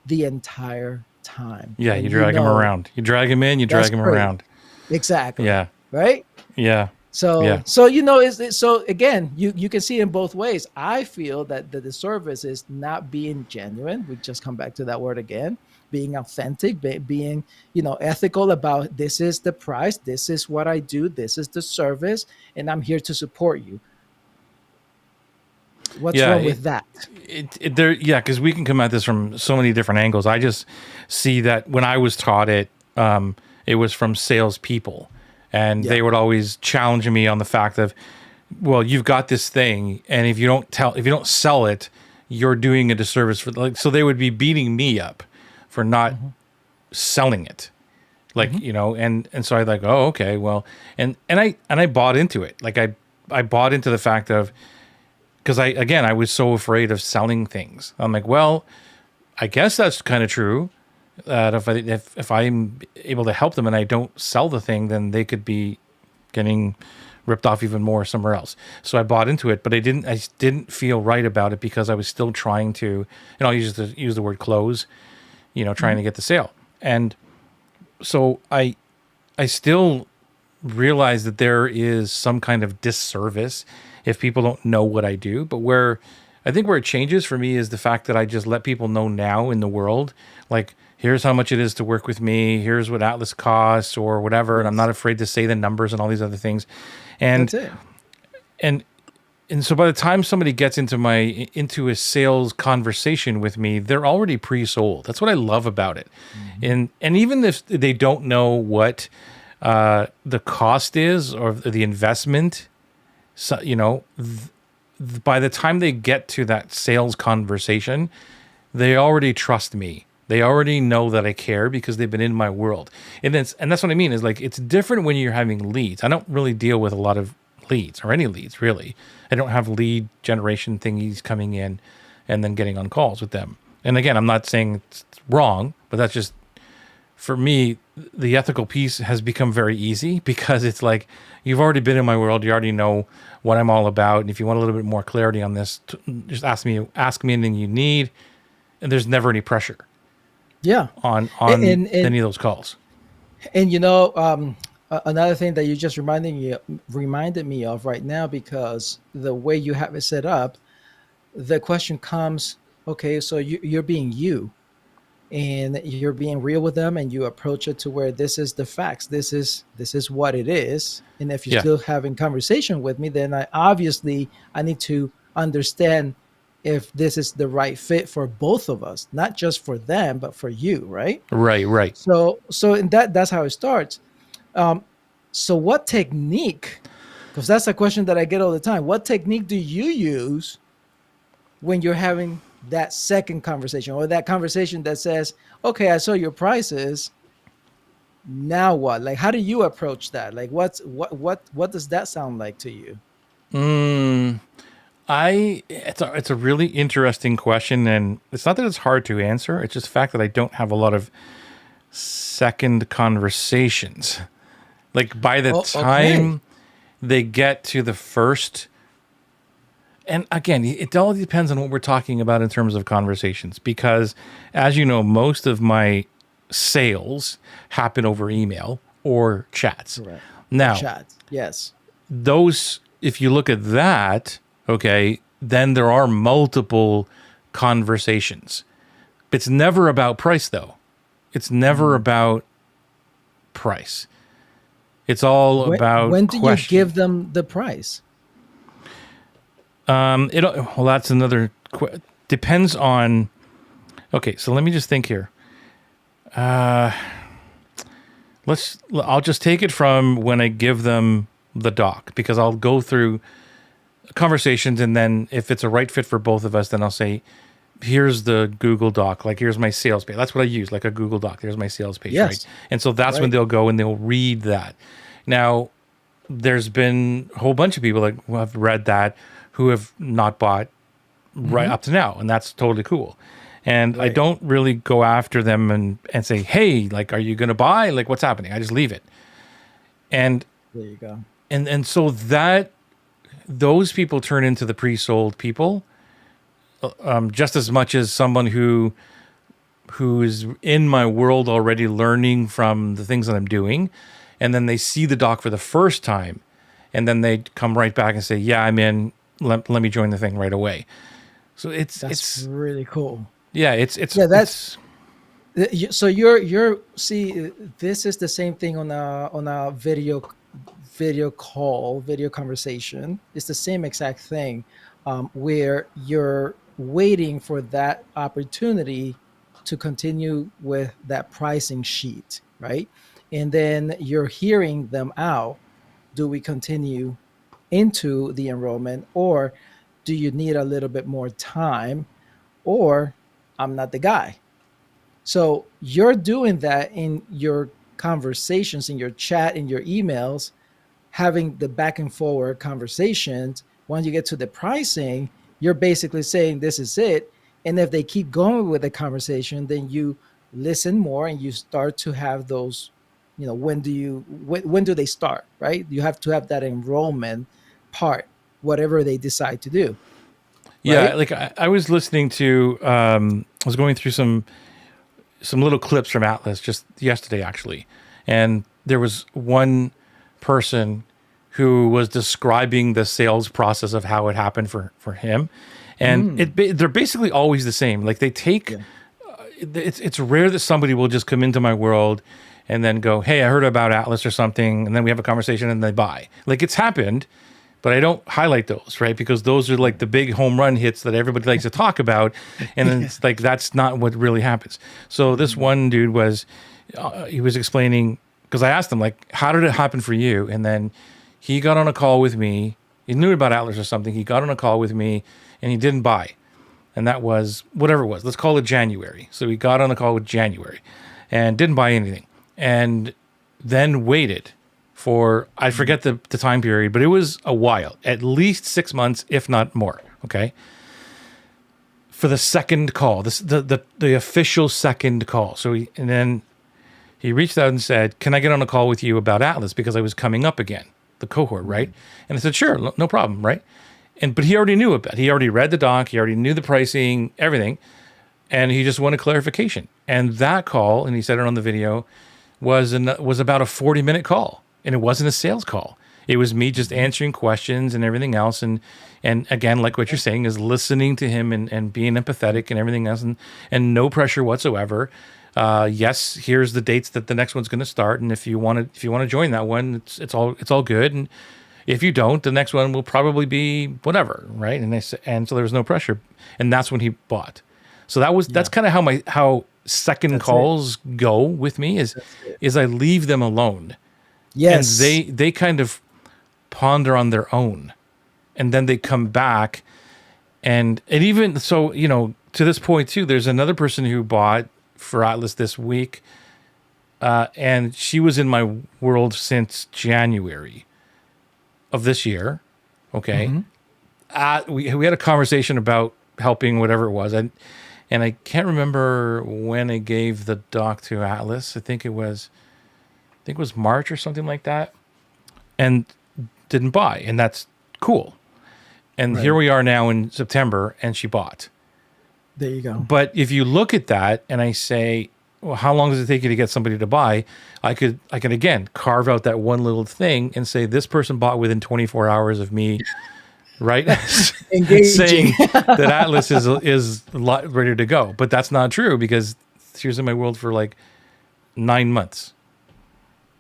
the entire time. Yeah, you drag them around. You drag them in, you drag them around. Exactly. Yeah. Right? Yeah. So so again, you can see it in both ways. I feel that the disservice is not being genuine. We just come back to that word again, being authentic, being ethical about, this is the price, this is what I do, this is the service, and I'm here to support you. What's wrong with that? Because we can come at this from so many different angles. I just see that when I was taught it, it was from salespeople. And they would always challenge me on the fact of, well, you've got this thing, and if you don't sell it, you're doing a disservice for, like, so they would be beating me up for not selling it. Like, and so I like, oh, okay, well, and I bought into it. Like I bought into the fact of, because I was so afraid of selling things. I'm like, well, I guess that's kind of true. That if I'm able to help them and I don't sell the thing, then they could be getting ripped off even more somewhere else. So I bought into it, but I didn't feel right about it, because I was still trying to, and I'll use the word close, trying to get the sale. And so I still realize that there is some kind of disservice if people don't know what I do. But where it changes for me is the fact that I just let people know now in the world, like, here's how much it is to work with me. Here's what Atlas costs or whatever. And I'm not afraid to say the numbers and all these other things. And that's it. And and so by the time somebody gets into a sales conversation with me, they're already pre-sold. That's what I love about it. And even if they don't know what the cost is or the investment, so, by the time they get to that sales conversation, they already trust me. They already know that I care because they've been in my world. And that's what I mean is like, it's different when you're having leads. I don't really deal with a lot of leads or any leads really. I don't have lead generation thingies coming in and then getting on calls with them. And again, I'm not saying it's wrong, but that's just, for me, the ethical piece has become very easy because it's like, you've already been in my world. You already know what I'm all about. And if you want a little bit more clarity on this, just ask me anything you need. And there's never any pressure. Yeah. On any of those calls. And another thing that you just reminded me of right now, because the way you have it set up, the question comes, okay, so you're being you, and you're being real with them, and you approach it to where this is the facts, this is what it is. And if you're still having conversation with me, then I need to understand if this is the right fit for both of us, not just for them, but for you, right? Right. So in that's how it starts. So what technique, because that's a question that I get all the time, what technique do you use when you're having that second conversation, or that conversation that says, okay, I saw your prices, now what? Like, how do you approach that? Like, what does that sound like to you? It's a really interesting question, and it's not that it's hard to answer. It's just the fact that I don't have a lot of second conversations. Like by the time they get to the first, and again, it all depends on what we're talking about in terms of conversations, because as you know, most of my sales happen over email or chats. Correct. Now, Chats, yes. Those, if you look at that, okay, then there are multiple conversations. It's never about price, though. It's never about price. It's all about when do you give them the price? Well, that's another depends on. Okay, so let me just think here. I'll just take it from when I give them the doc, because I'll go through conversations, and then if it's a right fit for both of us, then I'll say, here's the Google Doc, like here's my sales page. That's what I use, like a Google Doc. There's my sales page, right? And so that's when they'll go and they'll read that. Now, there's been a whole bunch of people that have read that who have not bought right up to now, and that's totally cool. And I don't really go after them and say, hey, like, are you going to buy? Like, what's happening? I just leave it. And there you go. And so those people turn into the pre-sold people, just as much as someone who is in my world already, learning from the things that I'm doing, and then they see the doc for the first time, and then they come right back and say, yeah, I'm in, let me join the thing right away. So it's really cool. Yeah, so you're see, this is the same thing on a video conversation. It's the same exact thing, where you're waiting for that opportunity to continue with that pricing sheet, right? And then you're hearing them out. Do we continue into the enrollment, or do you need a little bit more time, or I'm not the guy? So you're doing that in your conversations, in your chat, in your emails, having the back and forward conversations. When you get to the pricing, you're basically saying this is it. And if they keep going with the conversation, then you listen more and you start to have those, when do they start, right? You have to have that enrollment part, whatever they decide to do. Yeah, right? like I was listening to, I was going through some little clips from Atlas just yesterday, actually. And there was one person who was describing the sales process of how it happened for him. And they're basically always the same. Like they take, it's rare that somebody will just come into my world and then go, hey, I heard about Atlas or something. And then we have a conversation and they buy. Like it's happened, but I don't highlight those, right? Because those are like the big home run hits that everybody likes to talk about. And then it's like, that's not what really happens. So this Mhm. one dude was, he was explaining, because I asked him, like, how did it happen for you? And then he got on a call with me. He knew about Atlas or something. He got on a call with me and he didn't buy. And that was whatever it was. Let's call it January. So he got on a call with January and didn't buy anything. And then waited for, I forget the time period, but it was a while, at least 6 months, if not more. Okay. For the second call, the official second call. So and then he reached out and said, "Can I get on a call with you about Atlas?" Because I was coming up again, the cohort, right? And I said, "Sure, no problem, right?" But he already knew about it. He already read the doc. He already knew the pricing, everything. And he just wanted clarification. And that call, and he said it on the video, was about a 40-minute call. And it wasn't a sales call. It was me just answering questions and everything else. And again, like what you're saying, is listening to him and being empathetic and everything else, and no pressure whatsoever. Yes, here's the dates that the next one's going to start. And if you want to join that one, it's all good. And if you don't, the next one will probably be whatever, right? And so there was no pressure, and that's when he bought. So that's kind of how second That's calls go with me it. is I leave them alone, Yes. and they kind of ponder on their own, and then they come back, and even so, to this point too, there's another person who bought for Atlas this week, and she was in my world since January of this year. Okay. We had a conversation about helping whatever it was. And I can't remember when I gave the doc to Atlas. I think it was March or something like that. And didn't buy. And that's cool. And here Right. we are now in September, and she bought. There you go. But if you look at that and I say, well, how long does it take you to get somebody to buy? I can again carve out that one little thing and say this person bought within 24 hours of me, right? Engaging. Saying that Atlas is ready to go, but that's not true because she was in my world for like 9 months.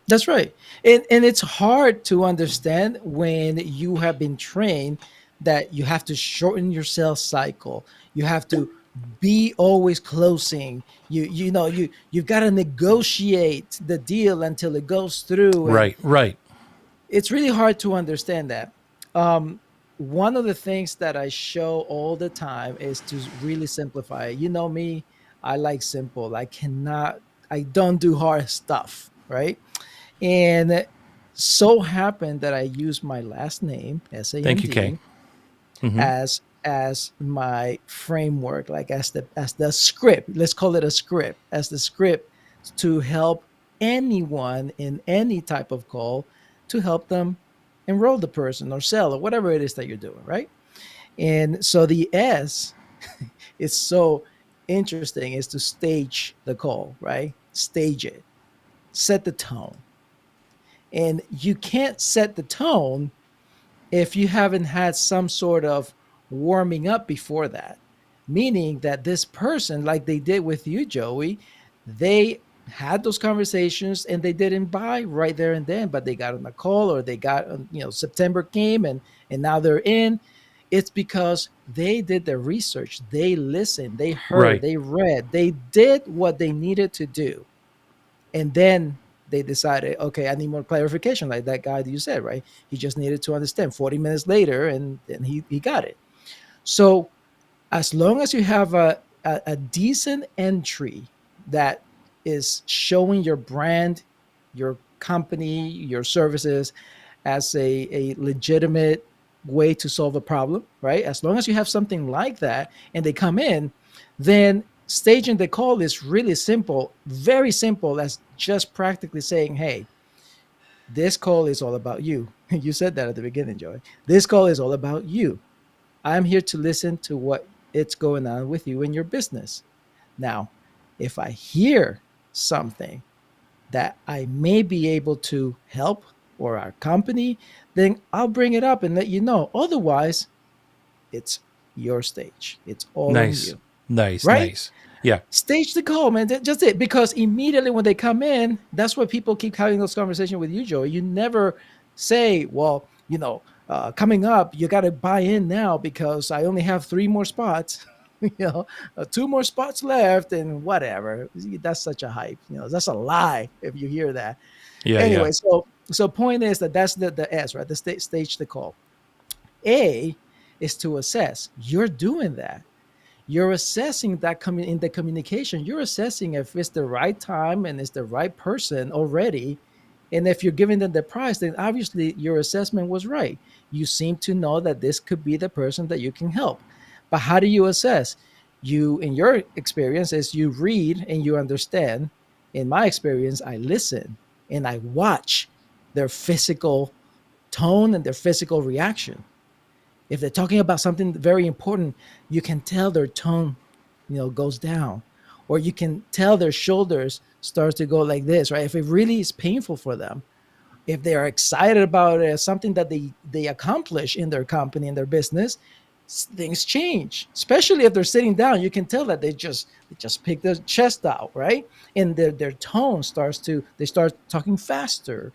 That's right. And it's hard to understand when you have been trained that you have to shorten your sales cycle. You have to be always closing. You've got to negotiate the deal until it goes through. And Right. it's really hard to understand that. One of the things that I show all the time is to really simplify it. You know me, I like simple. I don't do hard stuff, right? And so happened that I use my last name, Thank you, Kay. SAND, Hmm. as my framework, like as the script. Let's call it a script, as the script to help anyone in any type of call to help them enroll the person or sell or whatever it is that you're doing, right? And so the S is so interesting is to stage the call, right? Stage it, set the tone. And you can't set the tone if you haven't had some sort of warming up before that. Meaning that this person, like they did with you, Joey, they had those conversations and they didn't buy right there and then, but they got on a call or they got, September came and now they're in. It's because they did their research, they listened, they heard, Right. they read, they did what they needed to do, and then they decided, okay, I need more clarification, like that guy that you said, right? He just needed to understand 40 minutes later, and he got it. So as long as you have a decent entry that is showing your brand, your company, your services as a legitimate way to solve a problem, right? As long as you have something like that and they come in, then staging the call is really simple, very simple, as just practically saying, hey, this call is all about you. You said that at the beginning, Joey. This call is all about you. I'm here to listen to what it's going on with you in your business. Now, if I hear something that I may be able to help or our company, then I'll bring it up and let you know. Otherwise, it's your stage. It's all on Nice. you, Nice. right? Nice. Yeah. Stage the call, man. Just it. Because immediately when they come in, that's why people keep having those conversations with you, Joey. You never say, well, coming up, you got to buy in now because I only have three more spots. Two more spots left, and whatever. That's such a hype. That's a lie if you hear that. Yeah, yeah. Anyway, so point is that that's the S, right? The stage the call. A is to assess. You're doing that. You're assessing that coming in the communication. You're assessing if it's the right time and it's the right person already. And if you're giving them the price, then obviously your assessment was right. You seem to know that this could be the person that you can help. But how do you assess? You, in your experience, is you read and you understand. In my experience, I listen and I watch their physical tone and their physical reaction. If they're talking about something very important, you can tell their tone, goes down, or you can tell their shoulders starts to go like this, right? If it really is painful for them, if they are excited about it, something that they accomplish in their company, in their business, things change. Especially if they're sitting down, you can tell that they just pick their chest out, right? And their tone starts to they start talking faster.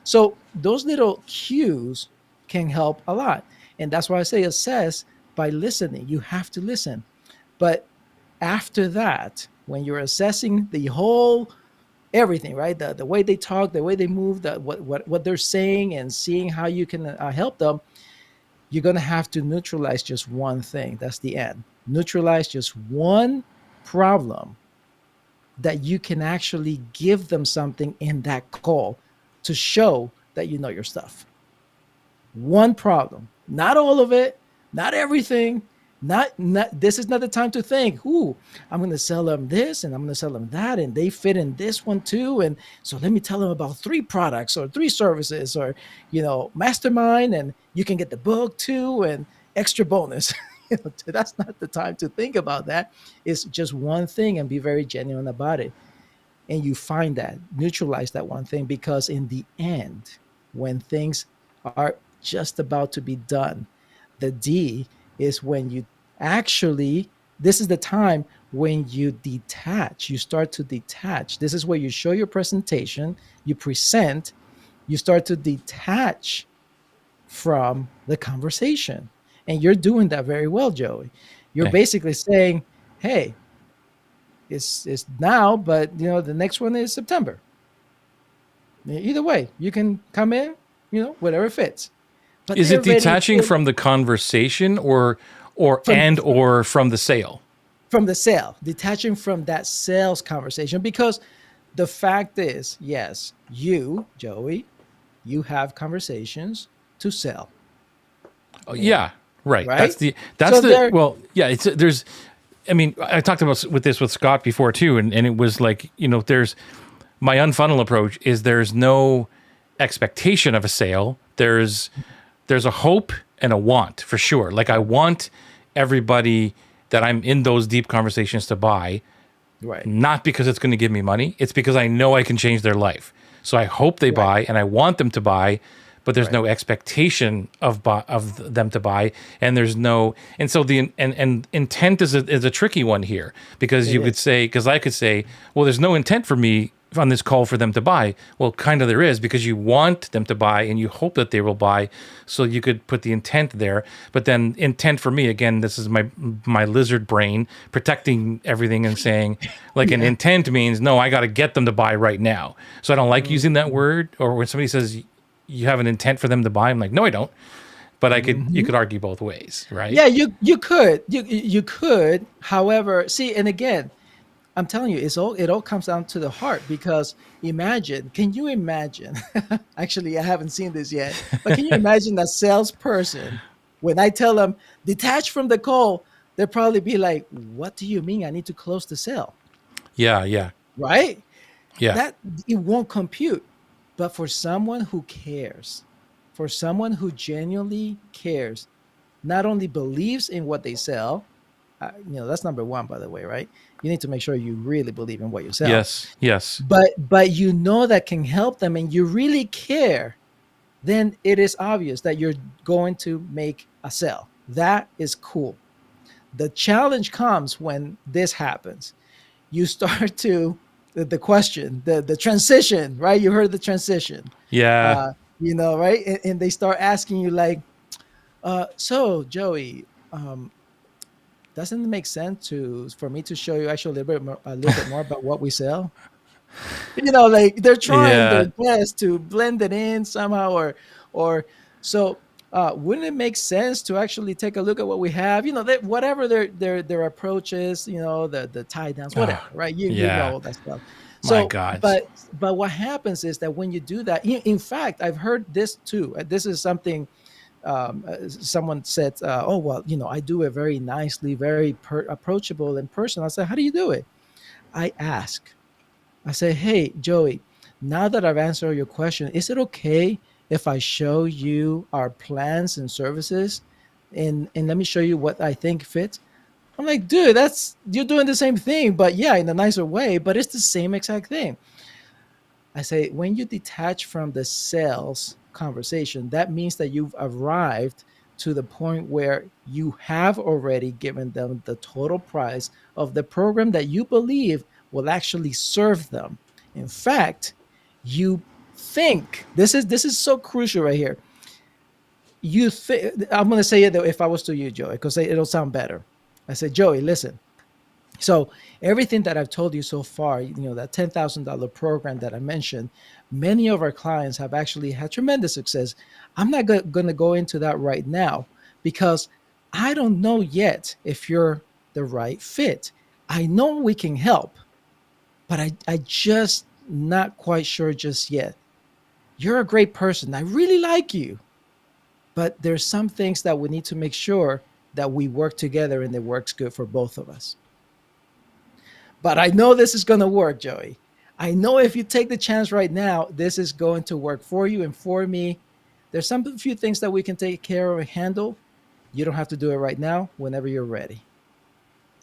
So those little cues can help a lot. And that's why I say assess by listening. You have to listen. But after that, when you're assessing the whole everything, right? The way they talk, the way they move, what they're saying, and seeing how you can help them, you're going to have to neutralize just one thing. That's the end. Neutralize just one problem that you can actually give them something in that call to show that you know your stuff. One problem, not all of it, not everything. Not this is not the time to think, ooh, I'm going to sell them this and I'm going to sell them that, and they fit in this one too. And so let me tell them about three products or three services, or mastermind, and you can get the book too, and extra bonus. That's not the time to think about that. It's just one thing, and be very genuine about it. And you find that, neutralize that one thing, because in the end, when things are just about to be done, the D is when you actually, this is the time when you detach. You start to detach. This is where you show your presentation, you present, you start to detach from the conversation. And you're doing that very well, Joey. You're Okay. basically saying, hey, it's now, but the next one is September. Either way, you can come in, whatever fits. But Is they're it ready detaching from the conversation, from or from the sale? from the sale, detaching from that sales conversation. Because the fact is, yes, you, Joey, you have conversations to sell. Oh, Yeah. yeah, right. Right. That's So the they're well, yeah. It's there's. I mean, I talked about with this with Scott before too, and it was like, there's my unfunnel approach is there's no expectation of a sale. There's a hope and a want for sure. Like, I want everybody that I'm in those deep conversations to buy, right. not because it's going to give me money. It's because I know I can change their life. So I hope they Right. buy, and I want them to buy, but there's Right. no expectation of them to buy, and there's no, and so and intent is a tricky one here, because It you could is. say, because I could say, well, there's no intent for me on this call for them to buy. Well, kind of there is, because you want them to buy and you hope that they will buy. So you could put the intent there. But then intent for me, again, this is my lizard brain protecting everything and saying, like, an Yeah. intent means, no, I got to get them to buy right now. So I don't like using that Mhm. word. Or when somebody says you have an intent for them to buy, I'm like, no, I don't. But you Mhm. could argue both ways, right? Yeah, you could. However, see, and again, I'm telling you, it all comes down to the heart. Because imagine, can you imagine? Actually, I haven't seen this yet, but can you imagine a salesperson when I tell them detach from the call, they'll probably be like, "What do you mean? I need to close the sale, Yeah, yeah, right?" yeah. That it won't compute. But for someone who cares, for someone who genuinely cares, not only believes in what they sell, that's number one, by the way, right? You need to make sure you really believe in what you sell, Yes, yes. but that can help them, and you really care. Then it is obvious that you're going to make a sale. That is cool. The challenge comes when this happens. You start to the question, the transition, right? You heard the transition. Yeah, right? And they start asking you like, so Joey, doesn't it make sense to for me to show you actually a little bit more about what we sell? Like they're trying their Yeah. best to blend it in somehow, or so. Wouldn't it make sense to actually take a look at what we have? Whatever their approach is, the tie downs, Oh, whatever, right? You know yeah. all that stuff. My So, God. but what happens is that when you do that, in fact, I've heard this too. This is something someone said, "Oh well, I do it very nicely, very approachable and personal." I said, "How do you do it?" I ask. I say, "Hey, Joey, now that I've answered your question, is it okay if I show you our plans and services, and let me show you what I think fits?" I'm like, "Dude, that's you're doing the same thing, but yeah, in a nicer way, but it's the same exact thing." I say, when you detach from the sales conversation, that means that you've arrived to the point where you have already given them the total price of the program that you believe will actually serve them. In fact, you think this is so crucial right here. I'm going to say it if I was to you, Joey, because it'll sound better. I said, Joey, listen, so everything that I've told you so far, that $10,000 program that I mentioned, many of our clients have actually had tremendous success. I'm not going to go into that right now because I don't know yet if you're the right fit. I know we can help, but I just not quite sure just yet. You're a great person. I really like you, but there's some things that we need to make sure that we work together and it works good for both of us. But I know this is going to work, Joey. I know if you take the chance right now, this is going to work for you and for me. There's some few things that we can take care of and handle. You don't have to do it right now, whenever you're ready.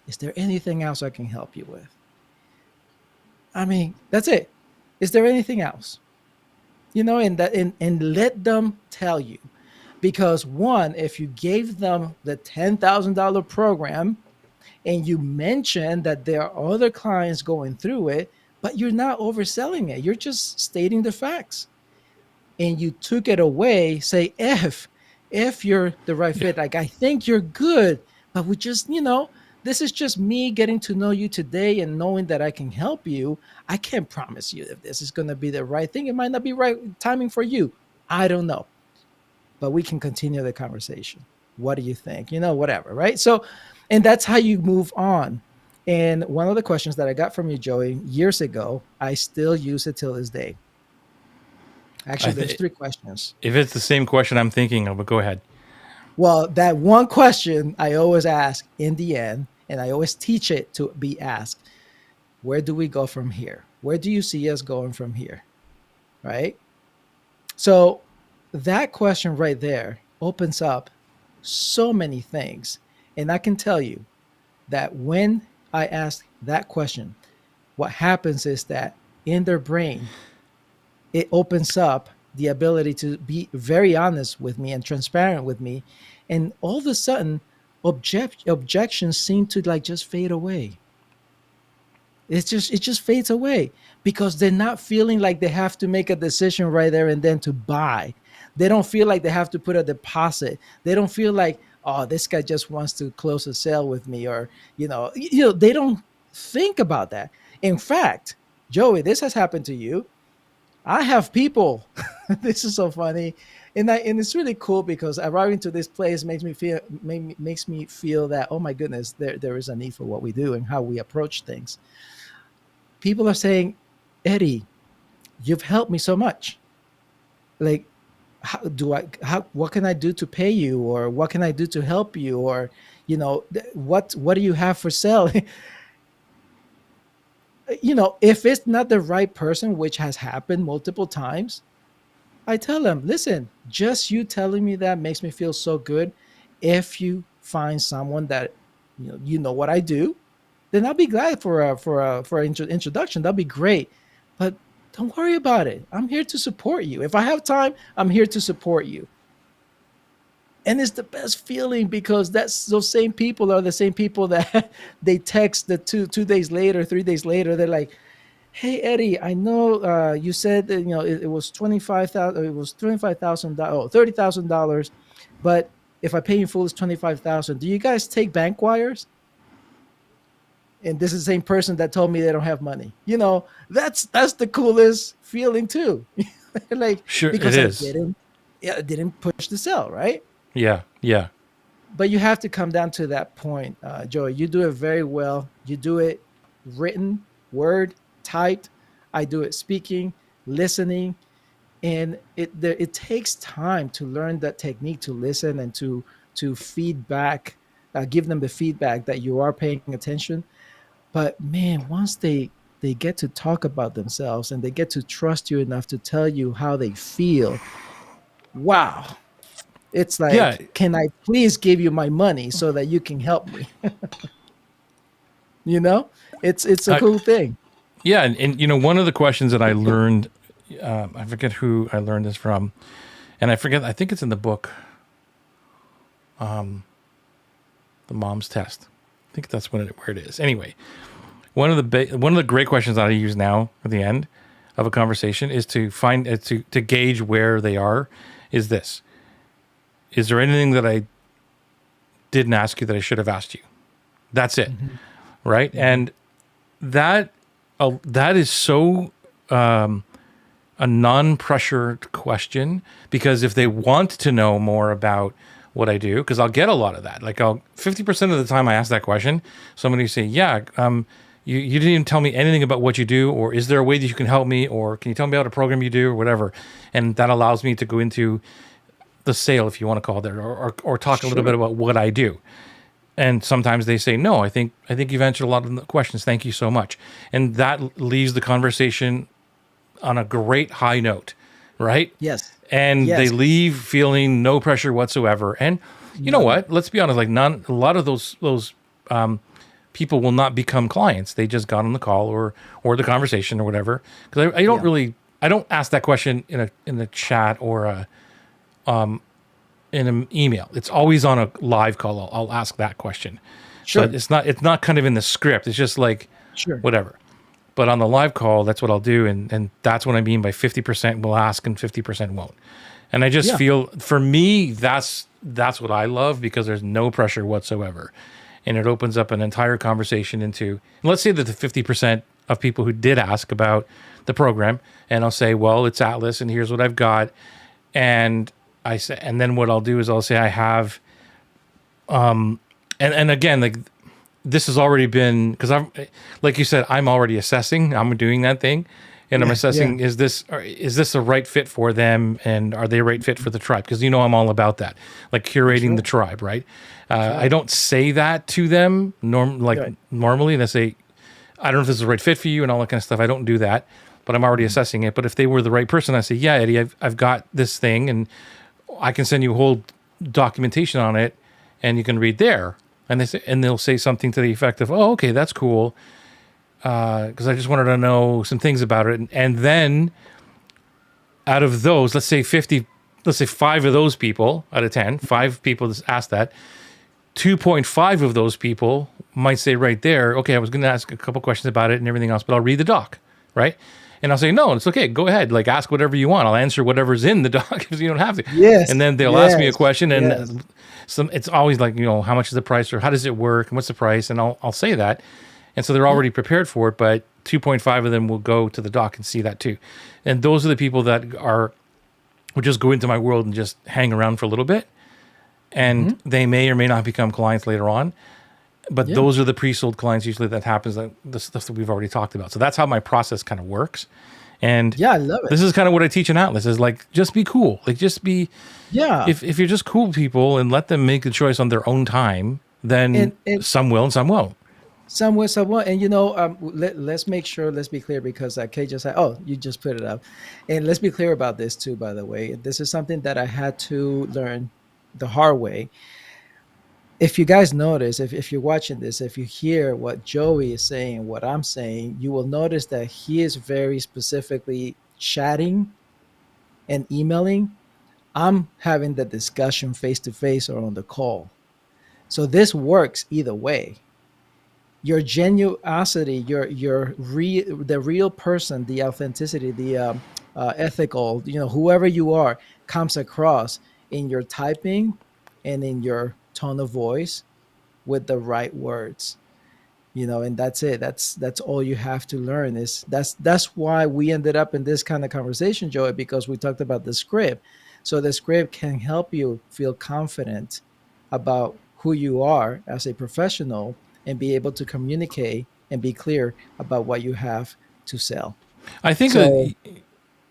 Is there anything else I can help you with? I mean, that's it. Is there anything else? And let them tell you. Because one, if you gave them the $10,000 program, and you mentioned that there are other clients going through it, but you're not overselling it. You're just stating the facts. And you took it away, say, if you're the right Yeah. fit, like I think you're good, but we just, this is just me getting to know you today and knowing that I can help you. I can't promise you if this is going to be the right thing. It might not be right timing for you. I don't know, but we can continue the conversation. What do you think? Whatever, right? So, and that's how you move on. And one of the questions that I got from you, Joey, years ago, I still use it till this day. I Actually, there's th- three questions. if it's the same question I'm thinking of, but go ahead. Well, that one question I always ask in the end, and I always teach it to be asked: where do we go from here? Where do you see us going from here? Right? So, that question right there opens up so many things. And I can tell you that when I ask that question, what happens is that in their brain, it opens up the ability to be very honest with me and transparent with me. And all of a sudden, objections seem to like just fade away. It just fades away because they're not feeling like they have to make a decision right there and then to buy. They don't feel like they have to put a deposit. They don't feel like, oh, this guy just wants to close a sale with me, or they don't think about that. In fact, Joey, this has happened to you. I have people. This is so funny, and it's really cool because arriving to this place makes me feel that, oh my goodness, there is a need for what we do and how we approach things. People are saying, Eddie, you've helped me so much. Like, what can I do to pay you, or what can I do to help you, or what do you have for sale? If it's not the right person, which has happened multiple times, I tell them, listen, just you telling me that makes me feel so good. If you find someone that you know what I do, then I'll be glad for an introduction. That'll be great. But don't worry about it. I'm here to support you. If I have time, I'm here to support you. And it's the best feeling because that's those same people are the same people that they text the 2 days later, 3 days later. They're like, Hey Eddie, I know you said that, it was 25,000. It was $25,000. Oh, $30,000. But if I pay in full, it's 25,000. Do you guys take bank wires? And this is the same person that told me they don't have money. That's the coolest feeling too. Like, Sure, it because I is. didn't, yeah, I didn't push the sell, right? Yeah, yeah. But you have to come down to that point, Joey. You do it very well. You do it written, word, typed. I do it speaking, listening, and it takes time to learn that technique, to listen and to feedback, give them the feedback that you are paying attention. But man, once they get to talk about themselves and they get to trust you enough to tell you how they feel, wow, it's Yeah, like, can I please give you my money so that you can help me? you know, it's a I, cool thing. yeah, and one of the questions that I learned, I forget who I learned this from, and I forget. I think it's in the book, The Mom's Test. I think that's where it is. Anyway, one of the great questions that I use now at the end of a conversation is to find to gauge where they are. Is this? Is there anything that I didn't ask you that I should have asked you? That's it, Hmm. right? Hmm. And that that is so a non-pressure question, because if they want to know more about what I do, because I'll get a lot of that. Like, I'll 50% of the time I ask that question, somebody will say, "Yeah, you didn't even tell me anything about what you do, or is there a way that you can help me, or can you tell me about a program you do, or whatever?" And that allows me to go into the sale, if you want to call it, or talk a little bit Sure. about what I do. And sometimes they say, "No, I think you've answered a lot of the questions. Thank you so much." And that leaves the conversation on a great high note, right? Yes. And they Yes. leave feeling no pressure whatsoever. And you know None. what? Let's be honest. Like, a lot of those people will not become clients. They just got on the call or the conversation or whatever. Because Yeah. I don't ask that question in a chat or in an email. It's always on a live call. I'll ask that question. So Sure. it's not kind of in the script. It's just like Sure. whatever. But on the live call, that's what I'll do, and that's what I mean by 50% will ask and 50% won't. And I just Yeah. feel, for me, that's what I love, because there's no pressure whatsoever, and it opens up an entire conversation into. And let's say that the 50% of people who did ask about the program, and I'll say, well, it's Atlas, and here's what I've got, and I say, and then what I'll do is I'll say I have, and again, like, this has already been, because I'm, like you said, I'm already assessing. I'm doing that thing, and I'm Yeah. Yeah. assessing, is this a right fit for them, and are they a right fit for the tribe? Because I'm all about that, like curating the Sure. tribe, right? That's I right. don't say that to them Right. normally, and I say, I don't know if this is the right fit for you and all that kind of stuff. I don't do that, but I'm already Mhm. assessing it. But if they were the right person, I say, yeah, Eddie, I've got this thing, and I can send you a whole documentation on it, and you can read there. And they'll say something to the effect of, "Oh, okay, that's cool," because I just wanted to know some things about it. And then out of those, let's say five of those people out of 10, five people that asked that, 2.5 of those people might say right there, "Okay, I was going to ask a couple questions about it and everything else, but I'll read the doc," right? And I'll say, "No, it's okay. Go ahead. Like, ask whatever you want. I'll answer whatever's in the doc because you don't have to." And Yes. then they'll ask me a Yes. question, Yes. and it's always like, how much is the price, or how does it work, and what's the price? And I'll say that. And so they're Yeah. already prepared for it, but 2.5 of them will go to the doc and see that too. And those are the people that will just go into my world and just hang around for a little bit, and Hmm. they may or may not become clients later on. But Yeah. those are the pre-sold clients usually that happens, that the stuff that we've already talked about. So that's how my process kind of works. And Yeah. I love it. this is kind of what I teach in Atlas, is like, just be cool. Like, just be, Yeah. if you're just cool people and let them make the choice on their own time, then And some will and some won't. somewhere, someone, and let's make sure, let's be clear, because Kay just said, oh, you just put it up. And let's be clear about this too, by the way. This is something that I had to learn the hard way. If you guys notice, if you're watching this, if you hear what Joey is saying, what I'm saying, you will notice that he is very specifically chatting and emailing. I'm having the discussion face to face or on the call. So this works either way. your genuosity, the real person, the authenticity, the ethical, whoever you are, comes across in your typing and in your tone of voice with the right words. And that's it. That's all you have to learn. Is That's why we ended up in this kind of conversation, Joey, because we talked about the script. So the script can help you feel confident about who you are as a professional and be able to communicate and be clear about what you have to sell. I think So, that.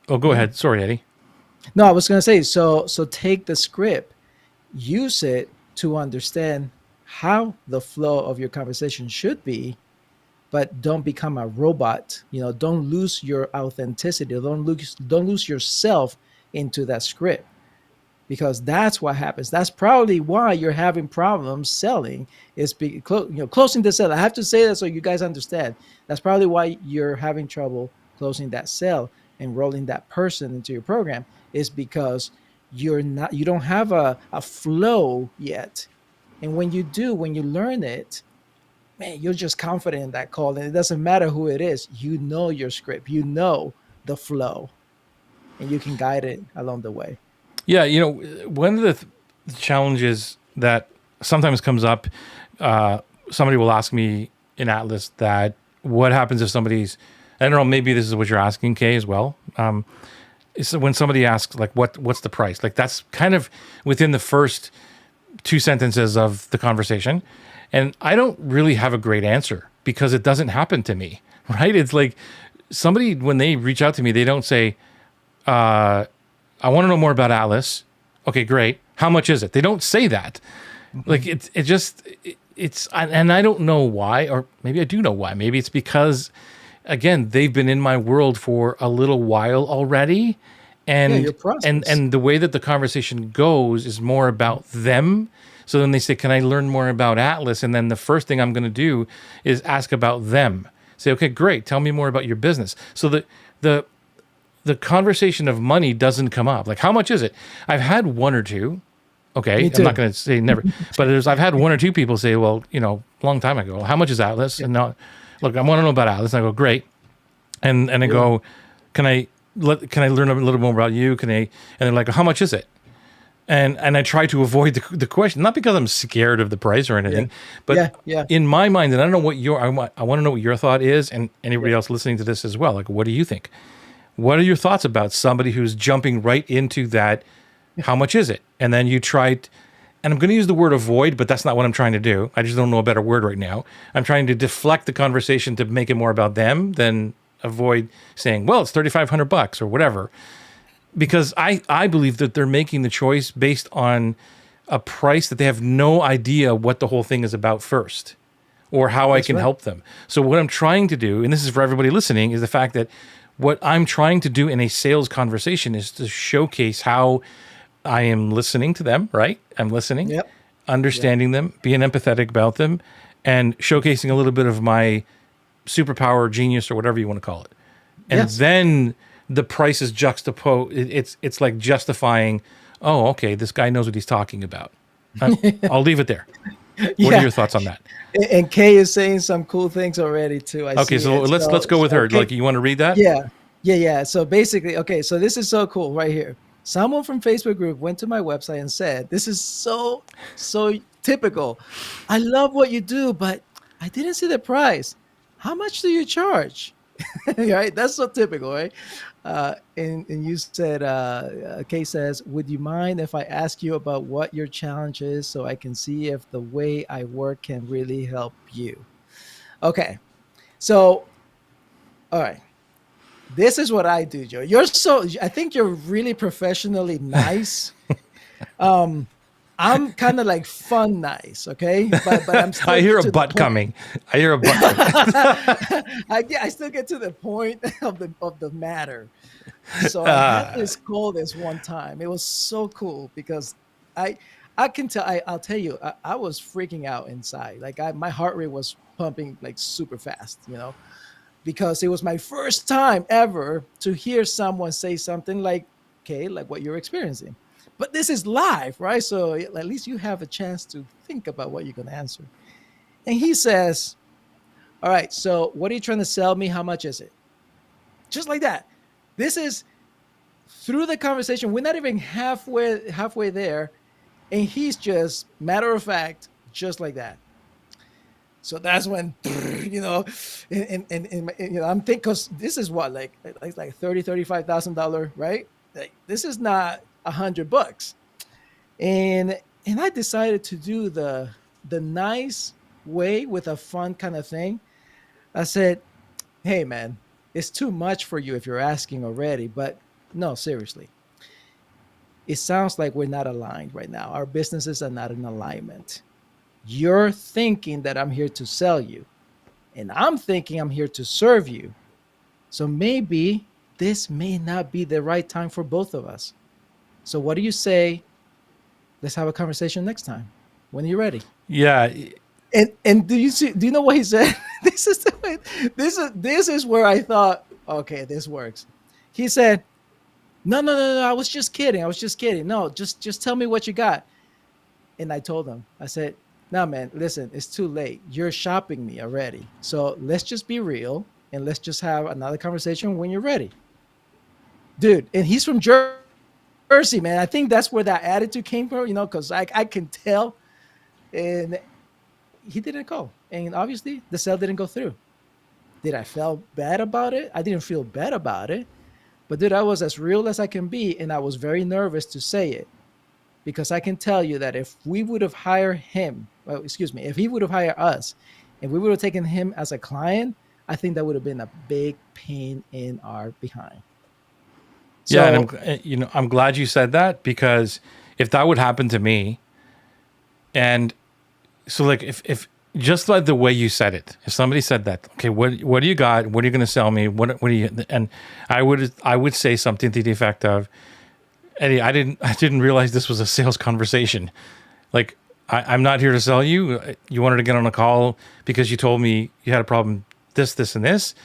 Oh, go yeah. ahead. Sorry, Eddie. No, I was going to say, so take the script, use it to understand how the flow of your conversation should be, but don't become a robot. Don't lose your authenticity. Don't lose yourself into that script, because that's what happens. That's probably why you're having problems selling. Is closing the sale. I have to say that so you guys understand. That's probably why you're having trouble closing that sale, enrolling that person into your program, is because you don't have a flow yet. And when you do, when you learn it, man, you're just confident in that call. And it doesn't matter who it is. You know your script, the flow, and you can guide it along the way. Yeah, one of the challenges that sometimes comes up, somebody will ask me in Atlas that what happens if somebody's, I don't know, maybe this is what you're asking, Kay, as well. Is when somebody asks, like, what's the price? Like, that's kind of within the first two sentences of the conversation. And I don't really have a great answer because it doesn't happen to me, right? It's like somebody, when they reach out to me, they don't say, I want to know more about Atlas. Okay, great. How much is it? They don't say that. Mm-hmm. Like it's, and I don't know why, or maybe I do know why. Maybe it's because, again, they've been in my world for a little while already, Yeah, and your process. the way that the conversation goes is more about them. So then they say, "Can I learn more about Atlas?" And then the first thing I'm going to do is ask about them. Say, "Okay, great. Tell me more about your business." So the the conversation of money doesn't come up. Like, how much is it? I've had one or two. Okay, Me I'm not too. going to say never, but I've had one or two people say, well, long time ago, how much is Atlas? Yeah, And now, look, I want to know about Atlas. And I go, great. And I yeah, go, can can I learn a little more about you? And they're like, how much is it? And I try to avoid the question, not because I'm scared of the price or yeah, anything, yeah, but yeah, in my mind, and I don't know what I want to know what your thought is, and yeah. anybody else listening to this as well. Like, what do you think? What are your thoughts about somebody who's jumping right into that? How much is it? And then you try, and I'm going to use the word avoid, but that's not what I'm trying to do. I just don't know a better word right now. I'm trying to deflect the conversation to make it more about them than avoid saying, well, it's $3,500 or whatever. Because I believe that they're making the choice based on a price that they have no idea what the whole thing is about first or how I That's can right. help them. So what I'm trying to do, and this is for everybody listening, is the fact that what I'm trying to do in a sales conversation is to showcase how I am listening to them, right? I'm listening, Yep. Yep. understanding them, being empathetic about them, and showcasing a little bit of my superpower, genius, or whatever you want to call it. And Yes. then the price is juxtaposed. It's like justifying, oh, okay, this guy knows what he's talking about. I'll leave it there. What are Yeah. your thoughts on that? And Kay is saying some cool things already too. I Okay, see so it. let's go with her. Okay. Like, you want to read that? Yeah. Yeah. Yeah. So basically, okay. So this is so cool right here. Someone from Facebook group went to my website and said, "This is so typical. I love what you do, but I didn't see the price. How much do you charge?" Right? That's so typical, right? And you said, Kay says, "Would you mind if I ask you about what your challenge is so I can see if the way I work can really help you?" Okay. So, all right. This is what I do, Joe. I think you're really professionally nice. Um, I'm kind of like fun nice, okay? But I'm I still hear get a to the butt point. coming. I hear a butt coming. I still get to the point of the matter. So I had this call this one time. It was so cool because I I can tell I'll tell you I was freaking out inside. Like my heart rate was pumping like super fast, because it was my first time ever to hear someone say something like, okay, like what you're experiencing. But this is live, right? So at least you have a chance to think about what you're going to answer. And he says, All right, so what are you trying to sell me? How much is it? Just like that. This is through the conversation. We're not even halfway there, and he's just matter of fact, just like that. So that's when, you know, I'm thinking, because this is what, like 35,000, right? Like, this is not $100. And I decided to do the nice way with a fun kind of thing. I said, hey man, it's too much for you if you're asking already, but no, seriously. It sounds like we're not aligned right now. Our businesses are not in alignment. You're thinking that I'm here to sell you, and I'm thinking I'm here to serve you. So maybe this may not be the right time for both of us. So what do you say? Let's have a conversation next time when you're ready. Yeah. And do you know what he said? this is this is where I thought, okay, this works. He said, no, I was just kidding. I was just kidding. No, just tell me what you got. And I told him, I said, no, man, listen, it's too late. You're shopping me already. So let's just be real and let's just have another conversation when you're ready. Dude, and he's from Jersey, man. I think that's where that attitude came from, because I can tell. And he didn't go. And obviously the sale didn't go through. Did I feel bad about it? I didn't feel bad about it. But dude, I was as real as I can be. And I was very nervous to say it, because I can tell you that if we would have hired him, well, excuse me, if he would have hired us and we would have taken him as a client, I think that would have been a big pain in our behind. Yeah, and So I'm glad you said that, because if that would happen to me, and so like if just like the way you said it, if somebody said that, okay, what do you got? What are you going to sell me? What do you? And I would say something to the effect of, Eddie, I didn't realize this was a sales conversation. Like, I'm not here to sell you. You wanted to get on a call because you told me you had a problem, this, and this,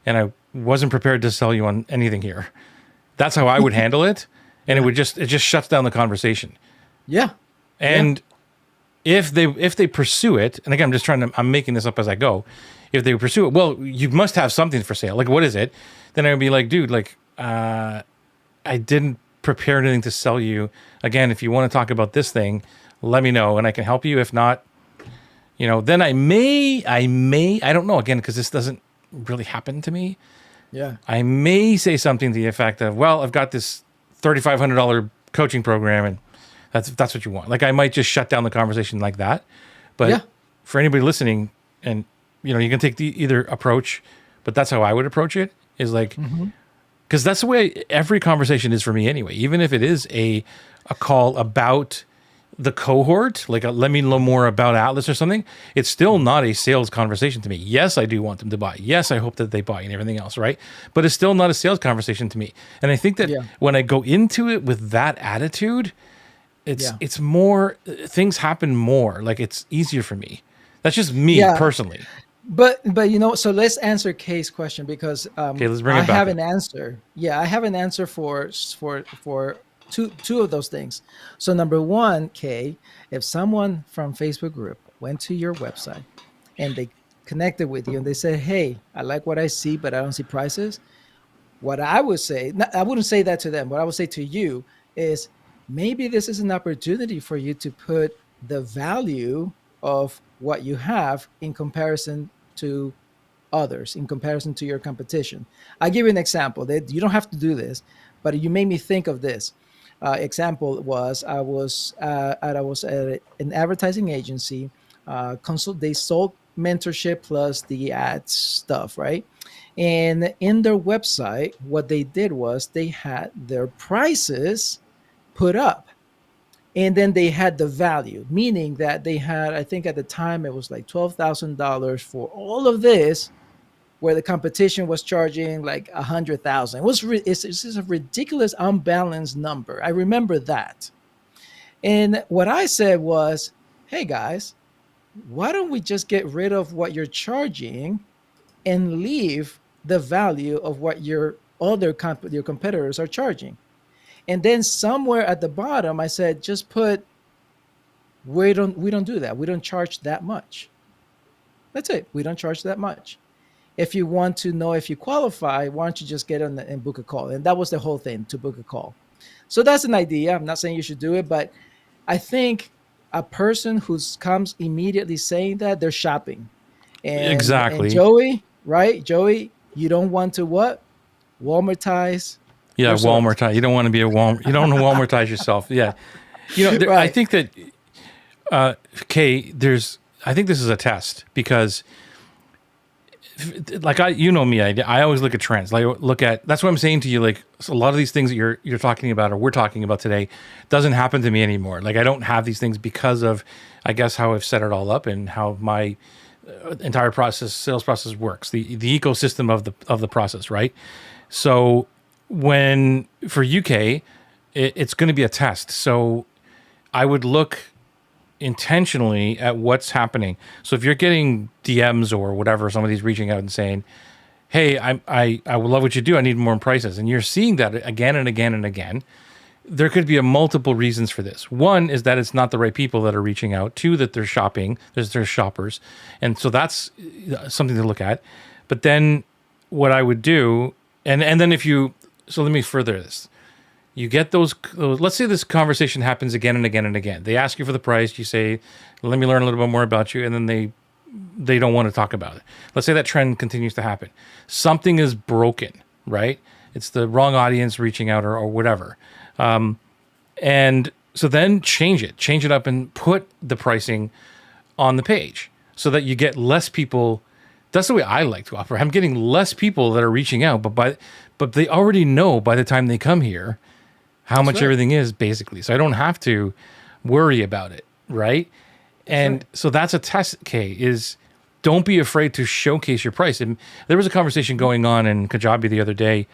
and I wasn't prepared to sell you on anything here. That's how I would handle it, and it just shuts down the conversation. yeah, And if they pursue it, and again, I'm making this up as I go. If they pursue it, well, you must have something for sale. Like, what is it? Then I would be like, dude, like, I didn't prepare anything to sell you. Again, if you want to talk about this thing, let me know and I can help you. If not, then I don't know, again, because this doesn't really happen to me. yeah, I may say something to the effect of, well, I've got this $3,500 coaching program and that's what you want. Like, I might just shut down the conversation like that. But yeah, for anybody listening, and you can take the either approach, but that's how I would approach it, is like, because that's the way every conversation is for me anyway. Even if it is a call about the cohort, like let me know more about Atlas or something, it's still not a sales conversation to me. Yes, I do want them to buy. Yes, I hope that they buy and everything else, right? But it's still not a sales conversation to me. And I think that when I go into it with that attitude, it's more, things happen more. Like, it's easier for me. That's just me personally. But so let's answer Kay's question, because Okay, let's bring it I back have up. an answer. Yeah, I have an answer for two of those things. So number one, Kay, if someone from Facebook group went to your website and they connected with you and they said, "Hey, I like what I see, but I don't see prices," what I would say, I wouldn't say that to them. What I would say to you is, maybe this is an opportunity for you to put the value of what you have in comparison to others, in comparison to your competition. I'll give you an example. That you don't have to do this, but you made me think of this. Example was, I was at an advertising agency. They sold mentorship plus the ads stuff, right? And in their website, what they did was they had their prices put up, and then they had the value, meaning that they had, I think at the time it was like $12,000 for all of this, where the competition was charging like 100,000. It's just a ridiculous, unbalanced number. I remember that. And what I said was, hey guys, why don't we just get rid of what you're charging and leave the value of what your your competitors are charging? And then somewhere at the bottom, I said, just put, we don't do that. We don't charge that much. That's it. We don't charge that much. If you want to know if you qualify, why don't you just get on and book a call? And that was the whole thing, to book a call. So that's an idea. I'm not saying you should do it, but I think a person who comes immediately saying that, they're shopping. And Exactly. Joey, right? Joey, you don't want to what? Walmartize Yeah, your service. Walmart. You don't want to be a Walmart. You don't want to Walmartize yourself. Yeah, I Right. think that Kay, I think this is a test because, like you know me, I always look at trends. Like look at that's what I'm saying to you. Like a lot of these things that you're talking about or we're talking about today doesn't happen to me anymore. Like I don't have these things because of, I guess, how I've set it all up and how my entire sales process works. The ecosystem of the process, right? So when for UK, it's going to be a test. So I would look intentionally at what's happening. So if you're getting DMs or whatever, somebody's reaching out and saying, "Hey, I would love what you do. I need more prices," and you're seeing that again and again and again, there could be a multiple reasons for this. One is that it's not the right people that are reaching out. Two, that they're shopping. There's shoppers, and so that's something to look at. But then what I would do, and then if you, so let me further this. You get those. Let's say this conversation happens again and again and again. They ask you for the price. You say, "Let me learn a little bit more about you," and then they don't want to talk about it. Let's say that trend continues to happen. Something is broken, right? It's the wrong audience reaching out or whatever. And so then change it up and put the pricing on the page so that you get less people. That's the way I like to operate. I'm getting less people that are reaching out, but they already know by the time they come here how That's much right. everything is basically. So I don't have to worry about it, right? That's And right. so that's a test, Kay, is don't be afraid to showcase your price. And there was a conversation going on in Kajabi the other day.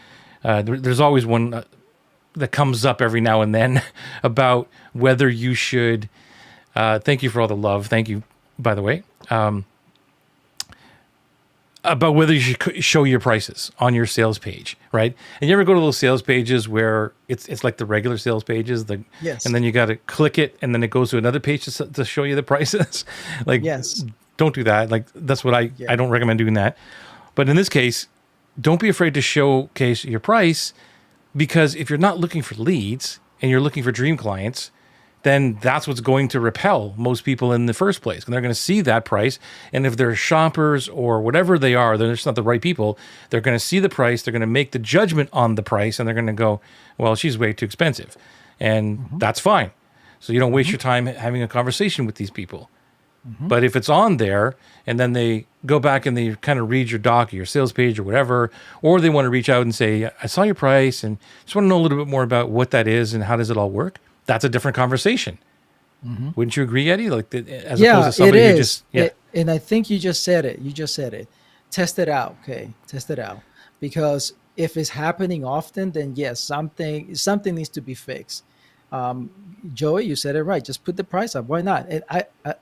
There's always one that comes up every now and then about whether you should. Thank you for all the love. Thank you, by the way. About whether you should show your prices on your sales page, right? And you ever go to those sales pages where it's like the regular sales pages, Yes. and then you got to click it, and then it goes to another page to show you the prices. Like, Yes. don't do that. Like, that's what I Yeah. don't recommend doing that. But in this case, don't be afraid to showcase your price, because if you're not looking for leads and you're looking for dream clients, then that's what's going to repel most people in the first place. And they're going to see that price. And if they're shoppers or whatever they are, they're just not the right people. They're going to see the price. They're going to make the judgment on the price. And they're going to go, well, she's way too expensive. And Mm-hmm. that's fine. So you don't waste Mm-hmm. your time having a conversation with these people. Mm-hmm. But if it's on there and then they go back and they kind of read your doc or your sales page or whatever, or they want to reach out and say, I saw your price and just want to know a little bit more about what that is and how does it all work, that's a different conversation. Mm-hmm. Wouldn't you agree, Eddie? Like, as opposed Yeah, to it somebody who is. just, yeah. And I think you just said it. You just said it. Test it out. Okay. Test it out. Because if it's happening often, then yes, something needs to be fixed. Um, Joey, you said it right. Just put the price up. Why not? And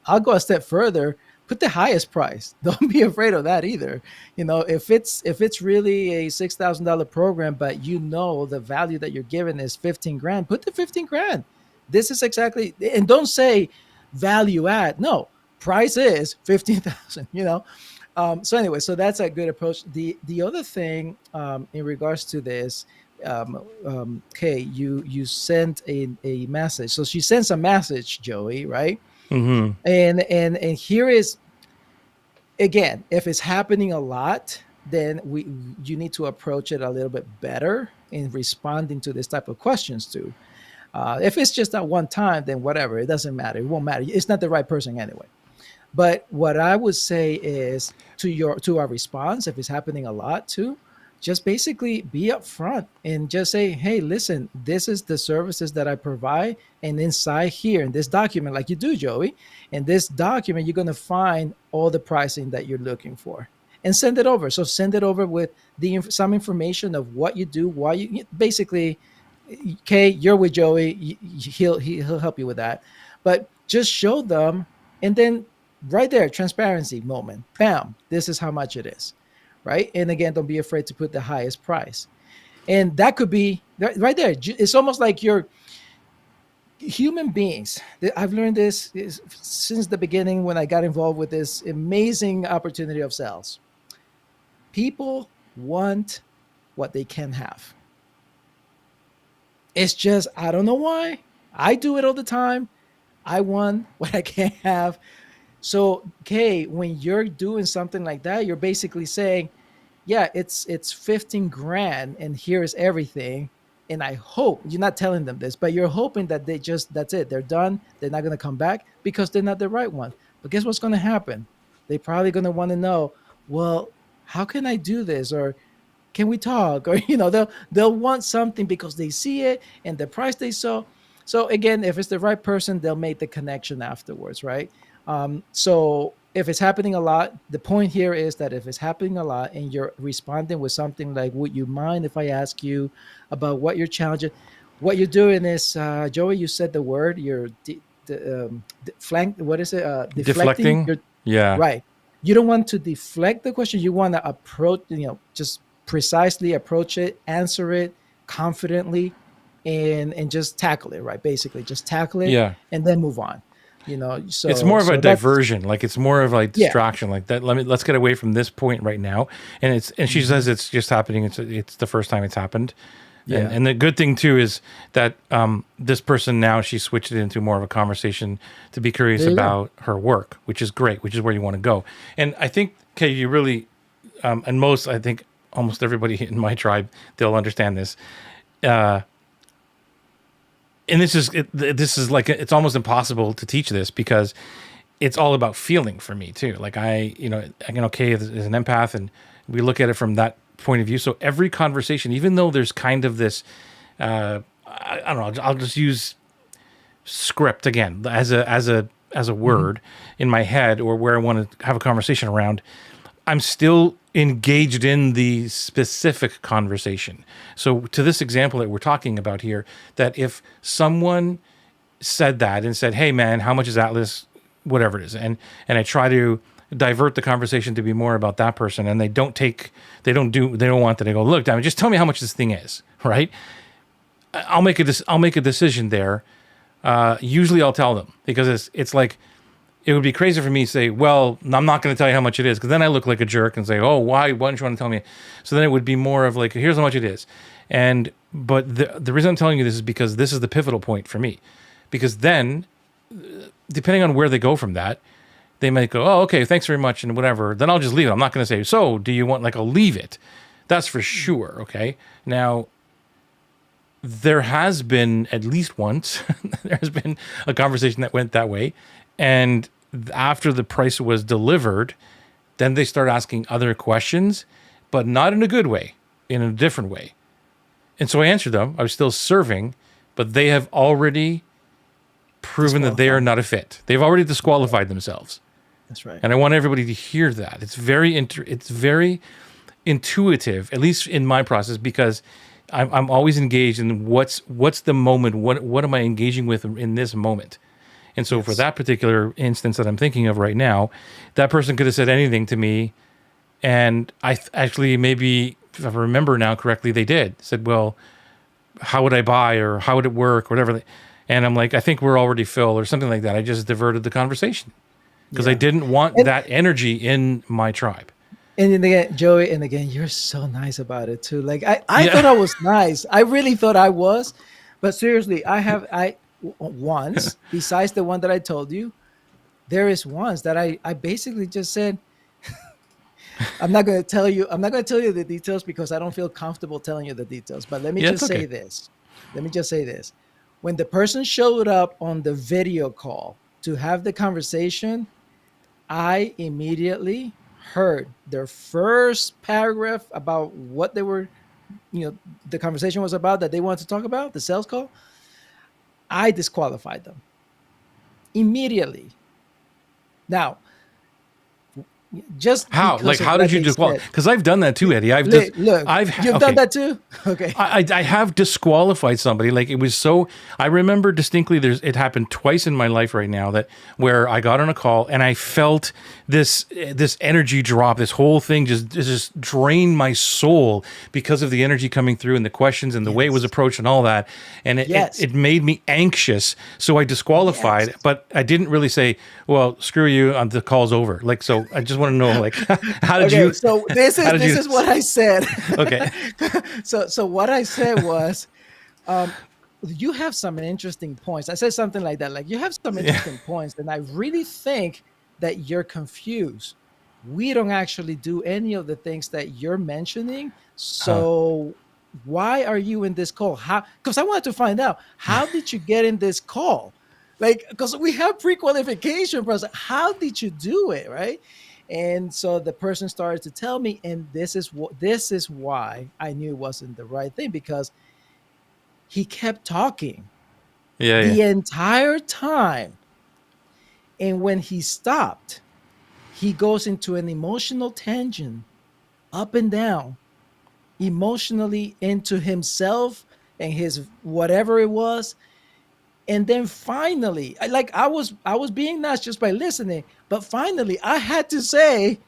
I'll go a step further. Put the highest price. Don't be afraid of that either. If it's really a $6,000 program, but you know the value that you're giving is 15 grand, put the 15 grand. This is exactly, and don't say value add. No, price is 15,000. So anyway, so that's a good approach. The other thing, in regards to this, okay, you sent a message. So she sends a message, Joey, right? Mm-hmm. And here is, again, if it's happening a lot, then you need to approach it a little bit better in responding to this type of questions too. If it's just at one time, then whatever, it doesn't matter. It won't matter. It's not the right person anyway. But what I would say is, to our response, if it's happening a lot too, just basically be upfront and just say, "Hey, listen, this is the services that I provide, and inside here in this document, like you do, Joey, in this document, you're gonna find all the pricing that you're looking for, and send it over." So send it over with some information of what you do, why you basically. Okay, you're with Joey. He'll help you with that, but just show them, and then right there, transparency moment. Bam! This is how much it is, right? And again, don't be afraid to put the highest price, and that could be right there. It's almost like Human beings, I've learned this since the beginning when I got involved with this amazing opportunity of sales. People want what they can have. It's just, I don't know why. I do it all the time. I want what I can't have. So, okay, when you're doing something like that, you're basically saying, yeah, it's 15 grand and here's everything. And I hope you're not telling them this, but you're hoping that they just, that's it. They're done. They're not going to come back because they're not the right one. But guess what's going to happen? They're probably going to want to know, well, how can I do this? Or can we talk? Or, they'll want something because they see it and the price they saw. So again, if it's the right person, they'll make the connection afterwards, right? So if it's happening a lot, the point here is that if it's happening a lot and you're responding with something like, would you mind if I ask you about what you're challenging? What you're doing is, Joey, you said the word, you're flank, what is it? Deflecting. Deflecting. You're Yeah. right. You don't want to deflect the question. You want to approach, just precisely approach it, answer it confidently, and just tackle it, right? Basically, just tackle it Yeah. and then move on. It's So more of a that's, diversion. Like it's more of like yeah. distraction. Like that. Let's get away from this point right now. And she Mhm. says it's just happening. It's the first time it's happened. And Yeah. and the good thing too is that this person now she switched it into more of a conversation to be curious There you go. about her work, which is great, which is where you want to go. And I think, okay, you really and most I think almost everybody in my tribe they'll understand this. Uh, and this is like it's almost impossible to teach this because it's all about feeling for me too. Like okay, is an empath, and we look at it from that point of view. So every conversation, even though there's kind of this, I don't know, I'll just use script again as a Mhm. word in my head or where I want to have a conversation around. I'm still engaged in the specific conversation. So to this example that we're talking about here, that if someone said that and said, "Hey man, how much is Atlas?" Whatever it is, and I try to divert the conversation to be more about that person, and they don't want that. They go, "Look, damn it, just tell me how much this thing is." Right? I'll make a decision there. Usually, I'll tell them because it's like it would be crazy for me to say, "Well, I'm not going to tell you how much it is," because then I look like a jerk and say, "Oh, why? Why don't you want to tell me?" So then it would be more of like, "Here's how much it is," and but the reason I'm telling you this is because this is the pivotal point for me, because then depending on where they go from that, they might go, "Oh, okay, thanks very much," and whatever. Then I'll just leave it. I'm not going to say, "So, do you want?" Like, I'll leave it. That's for sure. Okay. Now, there has been at least once, there has been a conversation that went that way. And after the price was delivered, then they start asking other questions, but not in a good way, in a different way. And so I answered them. I was still serving, but they have already proven that they are Disqualified. not a fit. They've already disqualified themselves. That's right. And I want everybody to hear that. It's very intuitive, at least in my process, because I'm always engaged in what's the moment, what am I engaging with in this moment. And so for Yes. that particular instance that I'm thinking of right now, that person could have said anything to me, and actually maybe if I remember now correctly, they did said, "Well, how would I buy or how would it work, or whatever." And I'm like, "I think we're already filled," or something like that. I just diverted the conversation because I Yeah. didn't want And that energy in my tribe. and then again, Joey, and again, you're so nice about it too. Like I Yeah. thought I was nice. I really thought I was, but seriously, once besides the one that I told you, there is ones that I basically just said, I'm not going to tell you. I'm not going to tell you the details because I don't feel comfortable telling you the details. But let me Yeah, it's just say okay. this. Let me just say this. When the person showed up on the video call to have the conversation, I immediately heard their first paragraph about what they were, the conversation was about that they wanted to talk about, the sales call. I disqualified them immediately. Now, just How? Like, because of how did what you they disqualify? said. Because I've done that too, Eddie. Look, you've done Okay. that too. Okay. I have disqualified somebody. Like, it was so. I remember distinctly. It happened twice in my life right now, that where I got on a call and I felt this energy drop. This whole thing just drained my soul because of the energy coming through and the questions and the way it was Yes. approached and all that. And Yes. it made me anxious. So I disqualified, Yes. but I didn't really say, "Well, screw you. The call's over." Like, so I just want to know, like, how did Okay. you? So this How did is you? this is what I said. Okay. So what I said was, um, you have some interesting points. I said something like that, like you have some Yeah. interesting points, and I really think that you're confused. We don't actually do any of the things that you're mentioning. Huh. So why are you in this call? How? Because I wanted to find out, how did you get in this call? Like, because we have pre-qualification process. How did you do it, right? And so the person started to tell me, and this is why I knew it wasn't the right thing, because he kept talking Yeah. Yeah. the entire time. And when he stopped, he goes into an emotional tangent, up and down, emotionally into himself and his whatever it was. And then finally, I was being nice just by listening, but finally I had to say,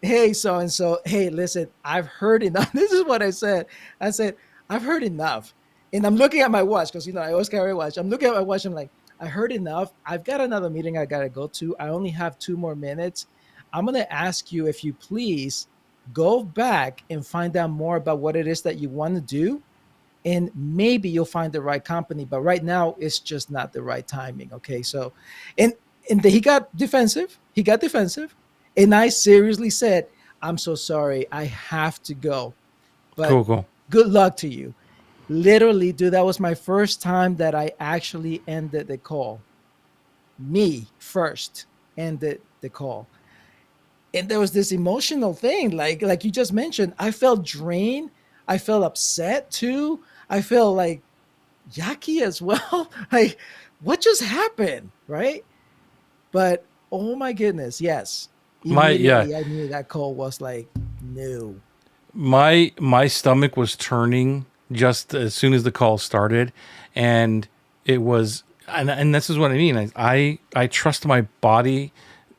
hey, so and so, hey, listen, I've heard enough. This is what I said. I said, I've heard enough. And I'm looking at my watch because, I always carry a watch. I'm looking at my watch. I'm like, I heard enough. I've got another meeting I got to go to. I only have 2 more minutes. I'm going to ask you if you please go back and find out more about what it is that you want to do. And maybe you'll find the right company. But right now, it's just not the right timing. Okay. So, and, he got defensive. He got defensive. And I seriously said, I'm so sorry. I have to go. But Cool. Cool. good luck to you. Literally, dude, that was my first time that I actually ended the call. Me first ended the call. And there was this emotional thing, like you just mentioned. I felt drained. I felt upset too. I felt like yucky as well. Like, what just happened? Right. But oh my goodness, yes. My yeah. Immediately I knew that call was like, no. My stomach was turning just as soon as the call started, and it was, and this is what I mean. I trust my body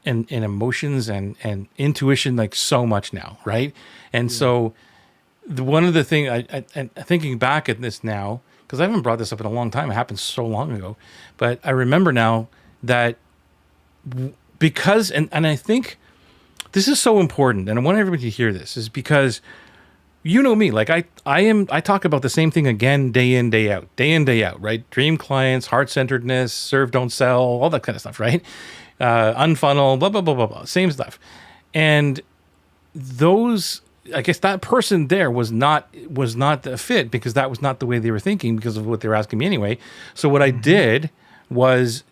and emotions and intuition like so much now, right? And Yeah. so one of the things I thinking back at this now, because I haven't brought this up in a long time. It happened so long ago, but I remember now that because and I think this is so important, and I want everybody to hear this, is because you know me, like I talk about the same thing again, day in, day out, right? Dream clients, heart-centeredness, serve, don't sell, all that kind of stuff, right? Unfunnel, blah, blah, blah, blah, blah, same stuff. And those, I guess that person there was not a fit, because that was not the way they were thinking because of what they were asking me anyway. So what I did was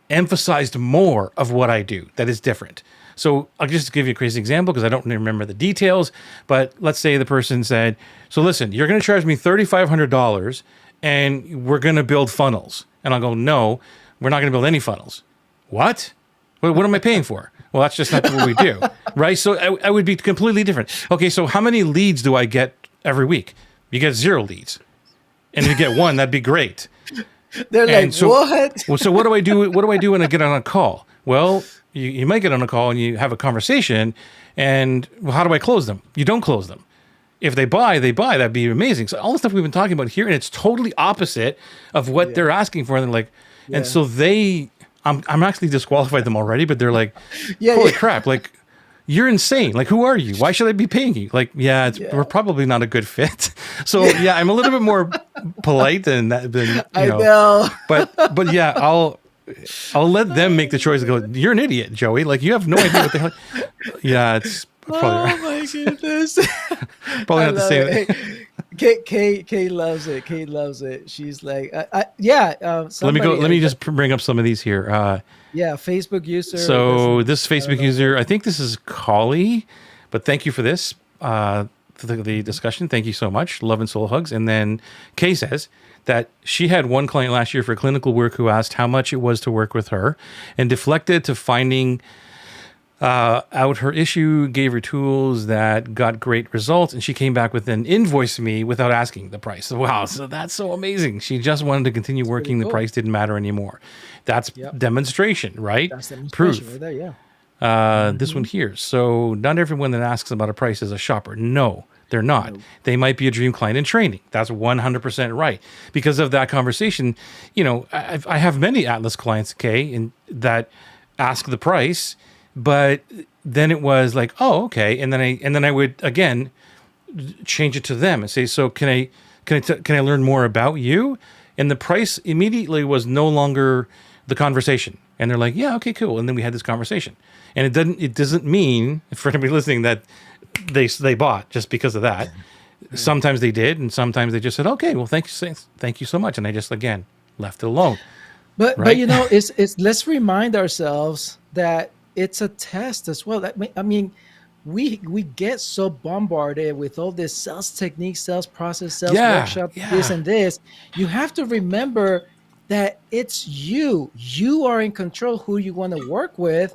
emphasized more of what I do that is different. So I'll just give you a crazy example because I don't remember the details, but let's say the person said, so listen, you're going to charge me $3,500 and we're going to build funnels. And I'll go, no, we're not going to build any funnels. What? What am I paying for? Well, that's just not what we do, right? So I would be completely different. Okay, so how many leads do I get every week? You get 0 leads. And if you get 1, that'd be great. They're And like, so, what? well, so what do I do? What do I do when I get on a call? Well, you might get on a call and you have a conversation, and well, how do I close them? You don't close them. If they buy, they buy. That'd be amazing. So all the stuff we've been talking about here, and it's totally opposite of what they're asking for. And they're like, and so I'm actually disqualified them already, but they're like, holy crap, like, you're insane. Like, who are you? Why should I be paying you? Like, we're probably not a good fit. So I'm a little bit more polite than that. I know. But yeah, I'll let them make the choice and go, you're an idiot, Joey. Like, you have no idea what the hell. Yeah, it's probably my goodness. probably not the same. Kate loves it. Kate loves it. She's like, Let me just bring up some of these here. Facebook user. So this Facebook user, I think this is Collie, but thank you for this, the discussion. Thank you so much. Love and soul hugs. And then Kay says that she had one client last year for clinical work who asked how much it was to work with her and deflected to finding out her issue, gave her tools that got great results, and she came back with an invoice to me without asking the price. Wow, so that's so amazing. She just wanted to continue working. pretty The cool. price didn't matter anymore. That's Yep. demonstration, right? That's demonstration Proof. right there. Yeah. This one here. So not everyone that asks about a price is a shopper. No, they're not. No. They might be a dream client in training. That's 100% right. Because of that conversation, I have many Atlas clients, okay, and that ask the price, but then it was like, oh, okay, and then I would again change it to them and say, so can I learn more about you? And the price immediately was no longer the conversation. And they're like, yeah, okay, cool. And then we had this conversation. And it doesn't mean, for anybody listening, that they bought just because of that. Sometimes they did, and sometimes they just said, okay, well, thank you so much. And I just again left it alone. But Right? it's let's remind ourselves that it's a test as well. I mean, we get so bombarded with all this sales technique, sales process, sales workshop, this yeah. and this. You have to remember that it's you. You are in control who you want to work with.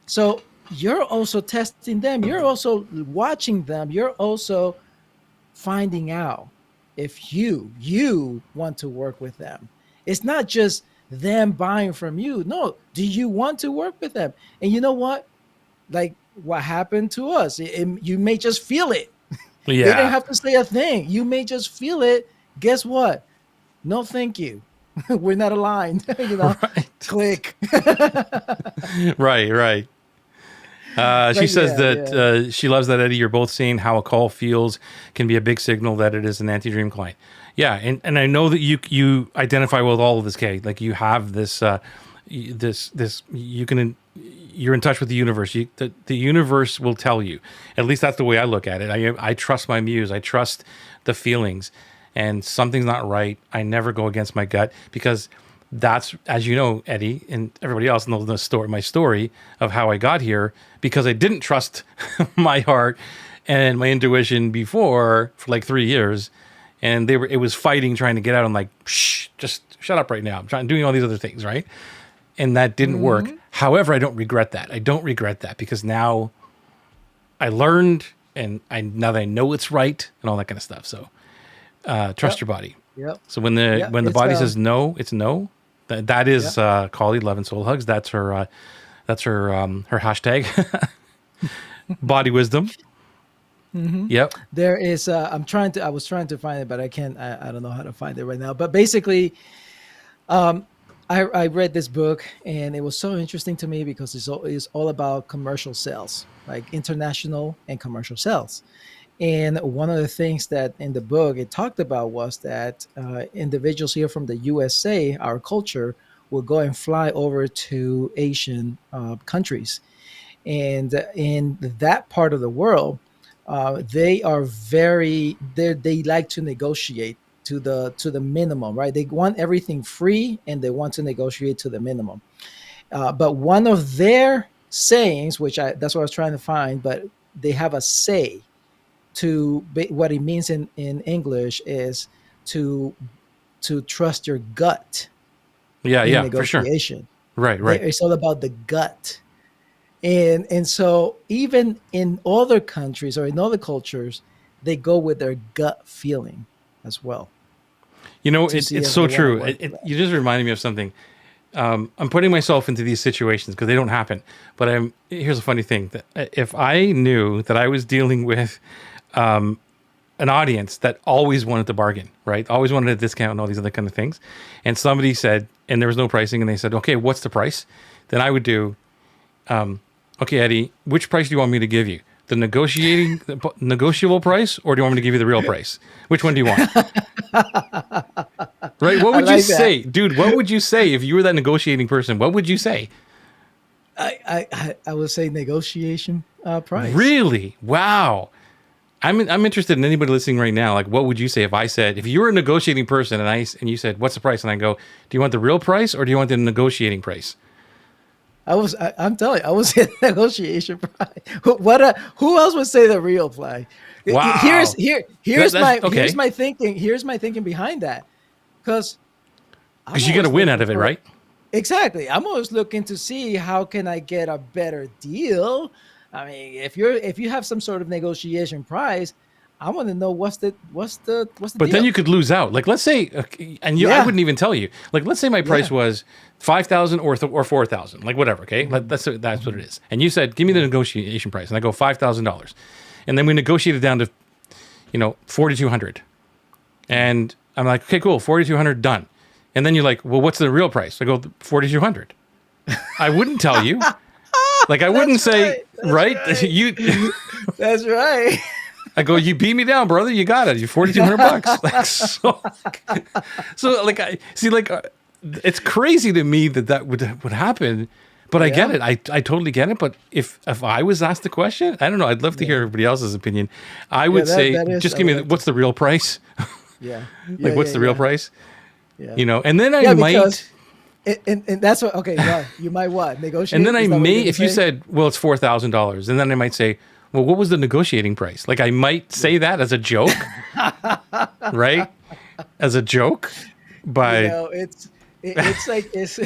So you're also testing them. You're also watching them. You're also finding out if you want to work with them. It's not just them buying from you. No, do you want to work with them? And you know what? Like what happened to us, you may just feel it. They didn't Yeah. have to say a thing. You may just feel it. Guess what? No, thank you. We're not aligned. Right. Click. Right. She But says yeah, that yeah. she loves that, Eddie. You're both saying how a call feels can be a big signal that it is an anti-dream client. Yeah, and I know that you identify with all of this, Kay. Like you have this you're in touch with the universe. The universe will tell you. At least that's the way I look at it. I trust my muse. I trust the feelings, and something's not right. I never go against my gut because that's, as you know, Eddie, and everybody else knows my story of how I got here because I didn't trust my heart and my intuition before for like 3 years, and it was fighting, trying to get out. I'm like, shh, just shut up right now. I'm doing all these other things, right? And that didn't work. However, I don't regret that. I don't regret that because now I learned, and now that I know it's right and all that kind of stuff. So trust Yep. your body. Yep. So when the Yep. when the It's body says no, it's no. That is Yep. Kali Love and Soul Hugs. That's her her hashtag. Body wisdom. Yep. There is I was trying to find it, but I can't. I don't know how to find it right now. But basically, I read this book and it was so interesting to me because it's all about commercial sales, like international and commercial sales. And one of the things that in the book it talked about was that individuals here from the USA, our culture, will go and fly over to Asian countries. And in that part of the world, they like to negotiate to the minimum, right? They want everything free and they want to negotiate to the minimum. But one of their sayings, that's what I was trying to find, but they have a say what it means in English is to trust your gut in Yeah, for sure. negotiation. Right. It's all about the gut. And so even in other countries or in other cultures, they go with their gut feeling as well to see It's if so they want to true. work with that. You just reminded me of something. I'm putting myself into these situations because they don't happen. But here's a funny thing: that if I knew that I was dealing with an audience that always wanted to bargain, right? Always wanted a discount and all these other kind of things, and somebody said, and there was no pricing, and they said, "Okay, what's the price?" Then I would do, "Okay, Eddie, which price do you want me to give you? The negotiable price, or do you want me to give you the real price? Which one do you want?" Right? What I would you like that. say, dude? What would you say if you were that negotiating person? What would you say? I would say negotiation price. Really? Wow. I'm interested in anybody listening right now. Like, what would you say if you were a negotiating person and you said, "What's the price?" and I go, "Do you want the real price or do you want the negotiating price?" I'm telling you, I was in negotiation price. Who else would say the real play? Wow. Here's my thinking. Here's my thinking behind that, because Because you get a win out of it, right? exactly. I'm always looking to see how can I get a better deal. I mean, if you have some sort of negotiation price, I want to know what's the But then deal. you could lose out. Like let's say, and I Yeah, wouldn't even tell you. Like let's say my price yeah. was 5,000 or 4,000, like whatever. Okay, Hmm. that's what Hmm. it is. And you said, give me the negotiation price, and I go $5,000, and then we negotiate it down to 4,200, and I'm like, okay, cool, 4,200 done. And then you're like, well, what's the real price? I go 4,200. I wouldn't tell you. Like I wouldn't That's say right. That's right. right. You. That's right. I go, you beat me down, brother. You got it. You 4,200 bucks. Like so like I see like it's crazy to me that would happen, but I get Yeah. it. I totally get it. But if I was asked the question, I don't know. I'd love to Yeah. hear everybody else's opinion. I Yeah. would That say, that is. just I give would me like to. what's the real price? Yeah. Yeah. Like Yeah. what's the real Yeah. price? Yeah. And then I Yeah. Because might. and that's what. Okay. Well, you might what And then negotiate? I Is that what you're may, gonna if you say? said, well, it's $4,000, and then I might say, well, what was the negotiating price? Like I might say that as a joke, right? As a joke, by It's like it's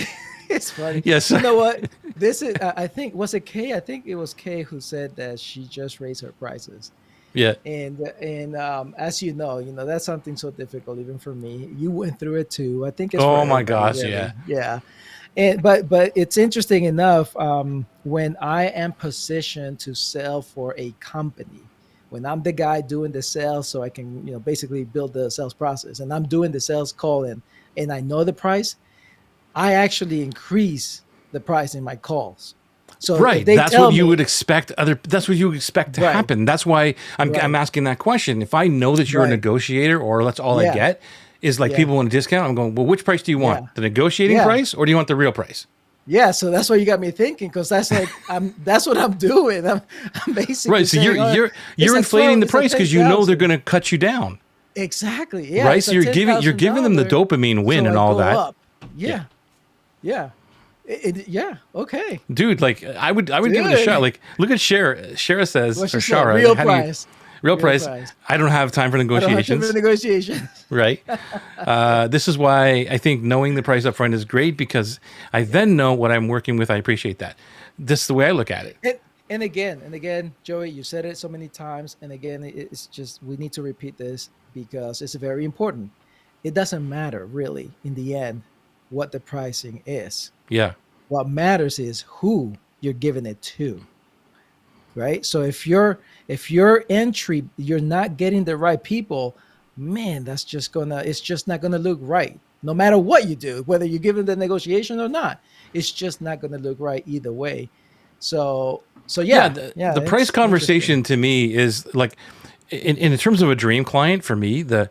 it's funny. yes, You know what? This is I think was it Kay? I think it was Kay who said that she just raised her prices. yeah. And as you know that's something so difficult even for me. You went through it too. I think it's for Oh my everybody, gosh, yeah. really. Yeah. And but it's interesting enough, when I am positioned to sell for a company, when I'm the guy doing the sales, so I can basically build the sales process, and I'm doing the sales call, and I know the price, I actually increase the price in my calls. So if Right. they That's what tell you would me, expect that's what you would expect to right, happen. That's why I'm right, asking that question. If I know that you're a right, negotiator or that's all I yeah, get is like yeah, people want a discount, I'm going, well, which price do you yeah, want? The negotiating yeah, price or do you want the real price? yeah. So that's what you got me thinking, because that's what I'm doing. I'm basically Right. So you're saying, oh, you're it's you're a inflating 12, the it's a price because you know they're 10,000. gonna cut you down. Exactly. Yeah, Right. it's So a you're ten giving thousand them the dollar. dopamine win So and I all go that. up. Yeah. Yeah, yeah, yeah. Okay, Dude, like I would give it a shot. dude. Like, look at Shara. Shara says, What or she said? Shara, Real how do you price. real Real price? price. I don't have time for I don't have to negotiations. negotiation. Right. This is why I think knowing the price up front is great because I then know what I'm working with. I appreciate that. This is the way I look at it. And again, Joey, you said it so many times, and again, it's just we need to repeat this because it's very important. It doesn't matter really in the end what the pricing is. Yeah. What matters is who you're giving it to, right? So if your entry, you're not getting the right people, man, it's just not gonna look right. No matter what you do, whether you're giving the negotiation or not, it's just not gonna look right either way. So Yeah. yeah, yeah, The price it's interesting. conversation to me is like, in terms of a dream client for me, the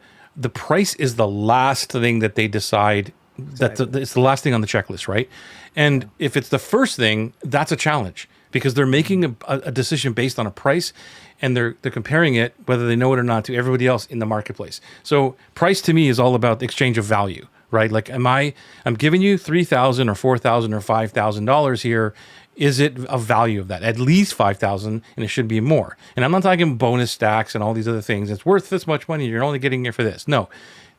price is the last thing that they decide. Exactly. It's the last thing on the checklist, right? And Yeah. if it's the first thing, that's a challenge because they're making a decision based on a price, and they're comparing it, whether they know it or not, to everybody else in the marketplace. So price to me is all about the exchange of value, right? Like, I'm giving you 3,000 or 4,000 or $5,000 here. Is it a value of that? At least 5,000, and it should be more. And I'm not talking bonus stacks and all these other things. It's worth this much money. You're only getting it for this. No.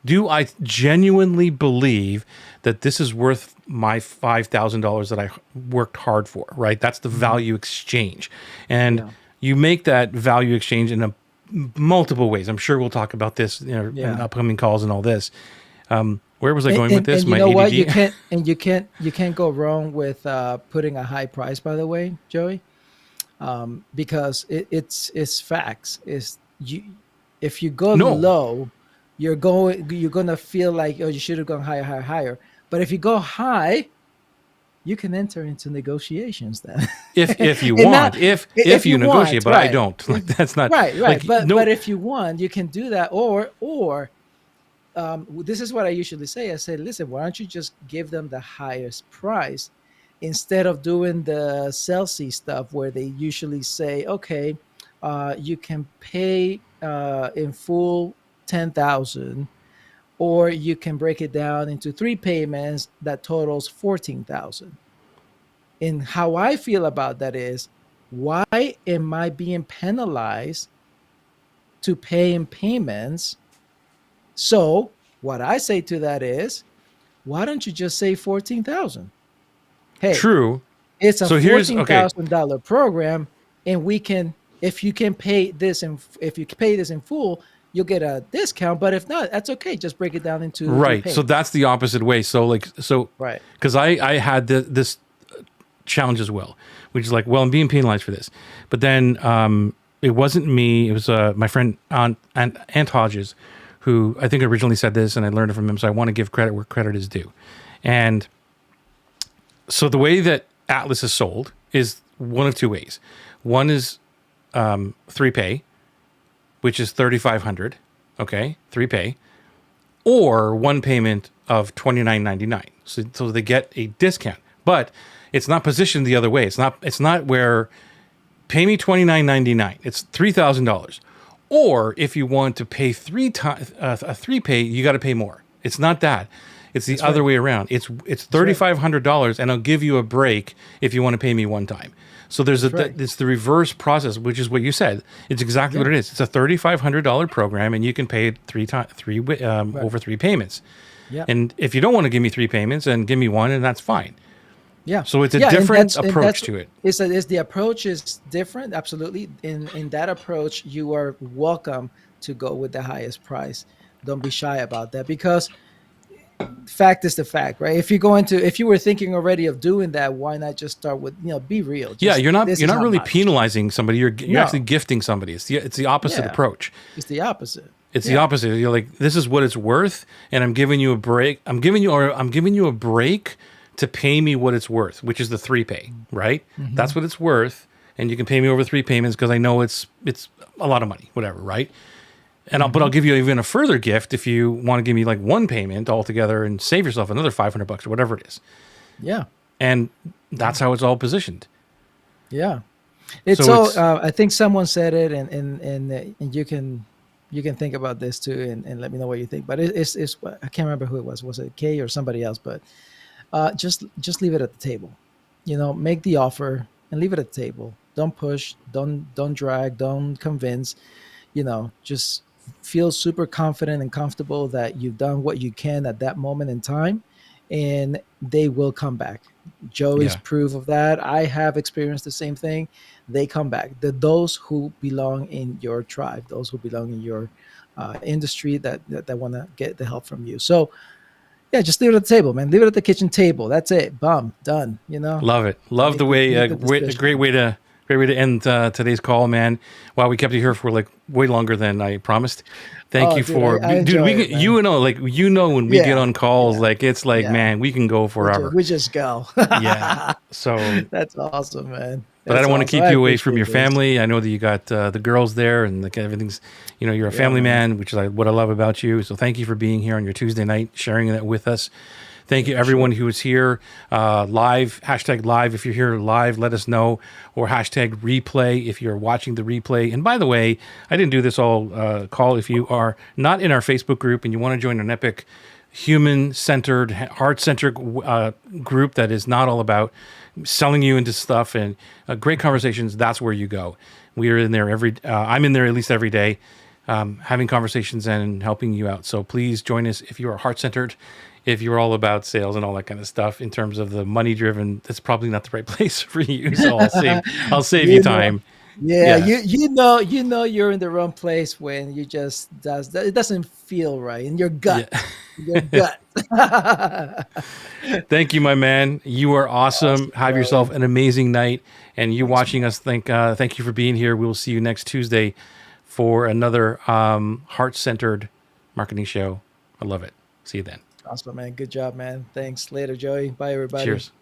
Do I genuinely believe that this is worth my $5,000 that I worked hard for, right? That's the Mhm. value exchange. And Yeah. you make that value exchange in multiple ways. I'm sure we'll talk about this in Yeah. upcoming calls and all this. Where was I And, going with and this? and you My know what? You ADD? can't and you can't go wrong with putting a high price. By the way, Joey, because it's facts. Is you If you go No. low, you're gonna feel like, oh, you should have gone higher, higher, higher. But if you go high, you can enter into negotiations then, If you and not want, if if you you negotiate, want, but I right? don't. Like that's not Right, right. like But no. if you want, you can do that, or this is what I usually say. I say, listen, why don't you just give them the highest price instead of doing the salesy stuff where they usually say, okay, you can pay in full 10,000, or you can break it down into three payments that totals 14,000. And how I feel about that is, why am I being penalized to pay in payments? So what I say to that is, why don't you just say 14,000? hey, True. it's a So here's okay. $14,000 program, and we can, if you can pay this in, if you pay this in full, you'll get a discount. But if not, that's okay. Just break it down into three Right. So payments. that's the opposite way. So like Right. because I had this challenge as well, which is like, well, I'm being penalized for this. But then it wasn't me. It was my friend Ant Hodges, who I think originally said this, and I learned it from him. So I want to give credit where credit is due. And so the way that Atlas is sold is one of two ways. One is 3Pay, which is $3,500. Okay, 3Pay, or one payment of $29.99. So they get a discount, but it's not positioned the other way. It's not where pay me $29.99. It's $3,000. Or if you want to pay three times a 3Pay, you got to pay more. It's not that. It's the other way around. It's $3,500, and I'll give you a break if you want to pay me one time. So there's it's the reverse process, which is what you said. It's exactly what it is. It's a $3,500 program, and you can pay it over three payments. Yeah. And if you don't want to give me three payments, then give me one, and that's fine. Yeah. So it's a different approach to it. It's the approach is different. Absolutely. In that approach, you are welcome to go with the highest price. Don't be shy about that, because fact is the fact, right? If you were thinking already of doing that, why not just start with, be real? You're not really penalizing somebody. You're actually gifting somebody. It's the opposite approach. It's the opposite. It's the opposite. You're like, this is what it's worth, and I'm giving you a break. I'm giving you a break to pay me what it's worth, which is the 3Pay, right? Mm-hmm. That's what it's worth, and you can pay me over three payments because I know it's a lot of money, whatever, right? And but I'll give you even a further gift if you want to give me like one payment altogether and save yourself another $500 or whatever it is. Yeah. And that's how it's all positioned. Yeah. It's I think someone said it, and you can think about this too, and let me know what you think. But it's I can't remember who it was. Was it Kay or somebody else? But just leave it at the table. Make the offer and leave it at the table. Don't push. Don't drag. Don't convince. Just feel super confident and comfortable that you've done what you can at that moment in time, and they will come back. Joey's proof of that. I have experienced the same thing. They come back. Those who belong in your tribe, those who belong in your industry that want to get the help from you. So yeah, just leave it at the table, man. Leave it at the kitchen table. That's it. Boom, done. Love it. Love the way. A great way to end today's call, man. Wow, we kept you here for like way longer than I promised. Thank you for, dude. When we get on calls, like it's like, man, we can go forever. We just go. Yeah. So that's awesome, man. But I don't want to keep you away from your family. I know that you got the girls there, and like everything's, you're a family man, which is what I love about you. So thank you for being here on your Tuesday night, sharing that with us. Thank you, everyone who is here live, #live. If you're here live, let us know, or #replay if you're watching the replay. And by the way, I didn't do this all call. If you are not in our Facebook group and you want to join an epic, human-centered, heart-centered group that is not all about selling you into stuff and great conversations, that's where you go. We are in there I'm in there at least every day, having conversations and helping you out. So please join us if you are heart-centered. If you're all about sales and all that kind of stuff, in terms of the money driven, that's probably not the right place for you. So I'll save you time. Yeah, you know you're in the wrong place when it doesn't feel right in your gut. Your gut. Thank you, my man. You are awesome. Have yourself an amazing night. And you watching us, thank you for being here. We will see you next Tuesday for another heart-centered marketing show. I love it. See you then. Awesome, man. Good job, man. Thanks. Later, Joey. Bye, everybody. Cheers.